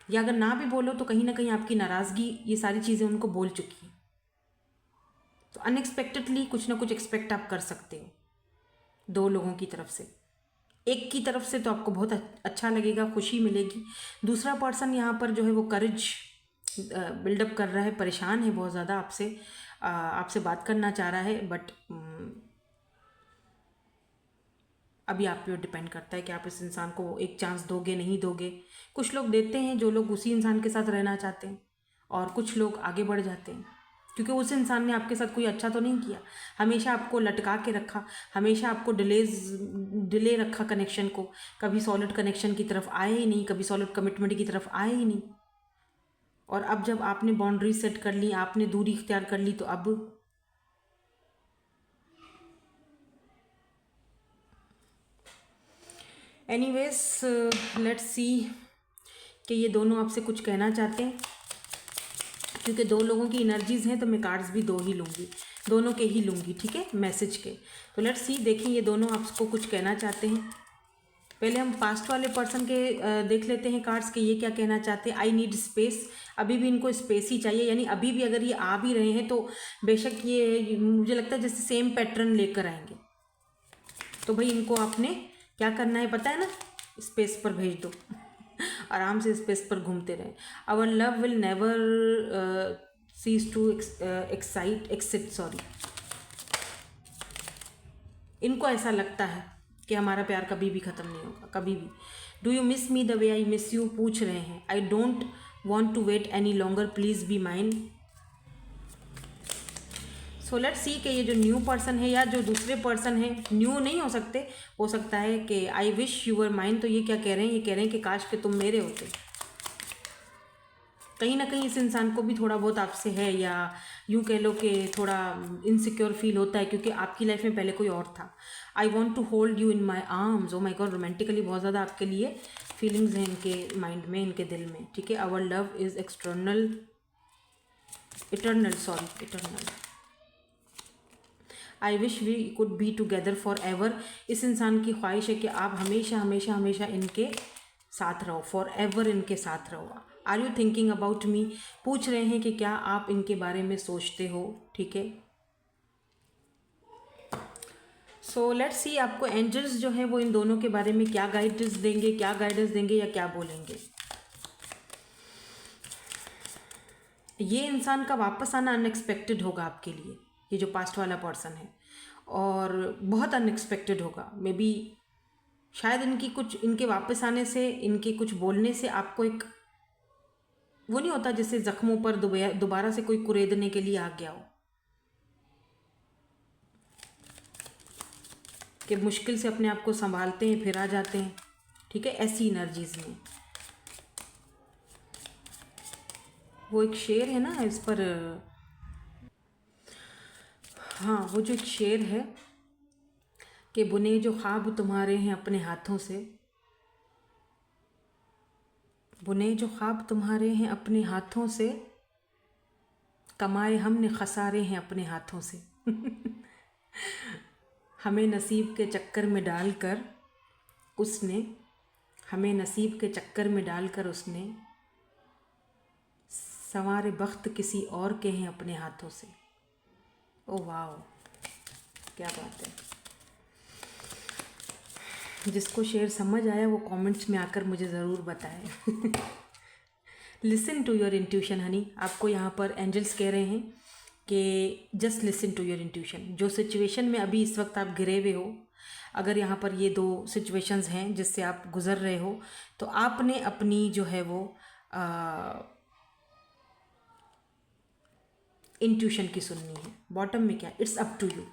या अगर ना भी बोलो तो कहीं ना कहीं आपकी नाराज़गी ये सारी चीज़ें उनको बोल चुकी है। तो अनएक्सपेक्टेडली कुछ ना कुछ एक्सपेक्ट आप कर सकते हो दो लोगों की तरफ से। एक की तरफ से तो आपको बहुत अच्छा लगेगा, खुशी मिलेगी। दूसरा पर्सन यहाँ पर जो है वो करेज बिल्डअप कर रहा है, परेशान है बहुत ज़्यादा आपसे, आपसे बात करना चाह रहा है, बट अभी आप पे डिपेंड करता है कि आप इस इंसान को एक चांस दोगे नहीं दोगे। कुछ लोग देते हैं जो लोग उसी इंसान के साथ रहना चाहते हैं, और कुछ लोग आगे बढ़ जाते हैं क्योंकि उस इंसान ने आपके साथ कोई अच्छा तो नहीं किया, हमेशा आपको लटका के रखा, हमेशा आपको डिले रखा कनेक्शन को, कभी सॉलिड कनेक्शन की तरफ आए ही नहीं, कभी सॉलिड कमिटमेंट की तरफ आए ही नहीं। और अब जब आपने बाउंड्री सेट कर ली, आपने दूरी इख्तियार कर ली, तो अब एनीवेज लेट्स सी कि ये दोनों आपसे कुछ कहना चाहते हैं। क्योंकि दो लोगों की एनर्जीज़ हैं तो मैं कार्ड्स भी दो ही लूँगी, दोनों के ही लूँगी, ठीक है, मैसेज के। तो लेट्स सी, देखें ये दोनों आपको कुछ कहना चाहते हैं। पहले हम पास्ट वाले पर्सन के देख लेते हैं कार्ड्स के, ये क्या कहना चाहते हैं। आई नीड स्पेस, अभी भी इनको स्पेस ही चाहिए, यानी अभी भी अगर ये आ भी रहे हैं तो बेशक ये मुझे लगता है जैसे सेम पैटर्न लेकर आएंगे। तो भाई इनको आपने क्या करना है पता है ना, स्पेस पर भेज दो, आराम से स्पेस पर घूमते रहें। Our love will never cease to exit, sorry. इनको ऐसा लगता है कि हमारा प्यार कभी भी ख़त्म नहीं होगा, कभी भी। Do you miss me the way I miss you, पूछ रहे हैं। I don't want to wait any longer, please be mine. So let's see कि ये जो न्यू पर्सन है या जो दूसरे पर्सन है, न्यू नहीं हो सकते, हो सकता है कि I wish you were mine. तो ये क्या कह रहे हैं, ये कह रहे हैं कि काश कि तुम मेरे होते। कहीं ना कहीं इस इंसान को भी थोड़ा बहुत आपसे है, या यूँ कह लो कि थोड़ा इनसिक्योर फील होता है क्योंकि आपकी लाइफ में पहले कोई और था। I want to hold you in my arms, oh my God, romantically बहुत ज़्यादा आपके लिए फीलिंग्स हैं इनके माइंड में, इनके दिल में, ठीक है। Our love is eternal, I wish we could be together forever. इस इंसान की ख्वाहिश है कि आप हमेशा हमेशा हमेशा इनके साथ रहो, फॉर एवर इनके साथ रहो। Are you thinking about me, पूछ रहे हैं कि क्या आप इनके बारे में सोचते हो, ठीक है। सो लेट्स सी आपको एंजल्स जो है वो इन दोनों के बारे में क्या गाइडेंस देंगे, क्या गाइडेंस देंगे या क्या बोलेंगे। ये इंसान का वापस आना अनएक्सपेक्टेड होगा आपके लिए, ये जो पास्ट वाला पर्सन है, और बहुत अनएक्सपेक्टेड होगा। मे बी शायद इनके वापस आने से, इनके कुछ बोलने से आपको एक वो नहीं होता जैसे जख्मों पर दोबारा से कोई कुरेदने के लिए आ गया हो, कि मुश्किल से अपने आप को संभालते हैं फिर आ जाते हैं, ठीक है, ऐसी एनर्जीज में। वो एक शेर है ना इस पर, हाँ वो जो एक शेर है कि बुने जो ख्वाब तुम्हारे हैं अपने हाथों से, बुने जो ख्वाब तुम्हारे हैं अपने हाथों से, कमाए हमने खसारे हैं अपने हाथों से। हमें नसीब के चक्कर में डालकर उसने, हमें नसीब के चक्कर में डालकर उसने संवारे बख्त किसी और के हैं अपने हाथों से। ओ वाह, क्या बात है। जिसको शेर समझ आया वो कमेंट्स में आकर मुझे ज़रूर बताएं। Listen to your intuition honey, आपको यहाँ पर एंजल्स कह रहे हैं कि just listen to your intuition. जो सिचुएशन में अभी इस वक्त आप घिरे हुए हो, अगर यहाँ पर ये दो सिचुएशंस हैं जिससे आप गुज़र रहे हो, तो आपने अपनी जो है वो इंट्यूशन की सुननी है। बॉटम में क्या, इट्स अप टू यू।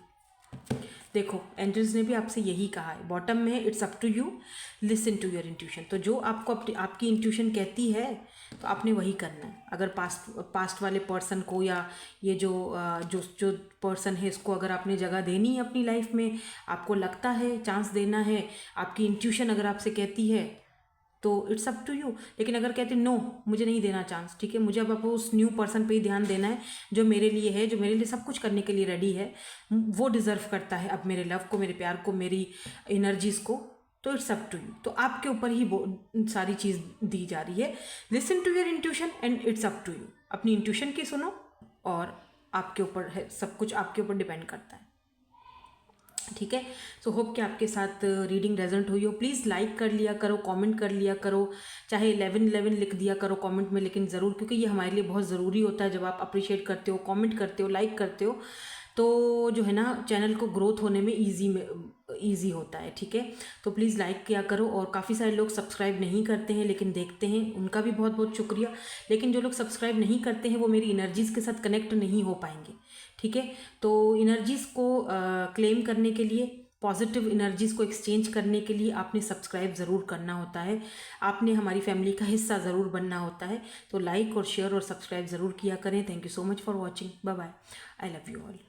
देखो एंजल्स ने भी आपसे यही कहा है, बॉटम में है it's up to you, listen to your intuition. तो जो आपको आपकी इंट्यूशन कहती है तो आपने वही करना है। अगर पास्ट वाले पर्सन को या ये जो पर्सन है इसको अगर आपने जगह देनी है अपनी लाइफ में, आपको लगता है चांस देना है, आपकी इंट्यूशन अगर आपसे कहती है तो इट्स अप टू यू। लेकिन अगर कहते नो मुझे नहीं देना चांस, ठीक है, मुझे अब उस न्यू पर्सन पे ही ध्यान देना है जो मेरे लिए है, जो मेरे लिए सब कुछ करने के लिए रेडी है, वो डिज़र्व करता है अब मेरे लव को, मेरे प्यार को, मेरी एनर्जीज़ को, तो इट्स अप टू यू। तो आपके ऊपर ही सारी चीज़ दी जा रही है। Listen to your intuition and it's up to you. अपनी इंट्यूशन की सुनो और आपके ऊपर है, सब कुछ आपके ऊपर डिपेंड करता है, ठीक है। सो होप कि आपके साथ रीडिंग रेजोनेट हुई हो। प्लीज़ लाइक कर लिया करो, कमेंट कर लिया करो, चाहे 11 लिख दिया करो कमेंट में, लेकिन ज़रूर, क्योंकि ये हमारे लिए बहुत ज़रूरी होता है। जब आप अप्रिशिएट करते हो, कमेंट करते हो, लाइक करते हो, तो जो है ना चैनल को ग्रोथ होने में ईजी होता है, ठीक है। तो प्लीज़ लाइक किया करो। और काफ़ी सारे लोग सब्सक्राइब नहीं करते हैं लेकिन देखते हैं, उनका भी बहुत बहुत शुक्रिया। लेकिन जो लोग सब्सक्राइब नहीं करते हैं वो मेरी इनर्जीज़ के साथ कनेक्ट नहीं हो पाएंगे, ठीक है। तो इनर्जीज़ को क्लेम करने के लिए, पॉजिटिव एनर्जीज़ को एक्सचेंज करने के लिए आपने सब्सक्राइब ज़रूर करना होता है, आपने हमारी फैमिली का हिस्सा ज़रूर बनना होता है। तो लाइक और शेयर और सब्सक्राइब ज़रूर किया करें। Thank you so much for watching. Bye bye. I love you all.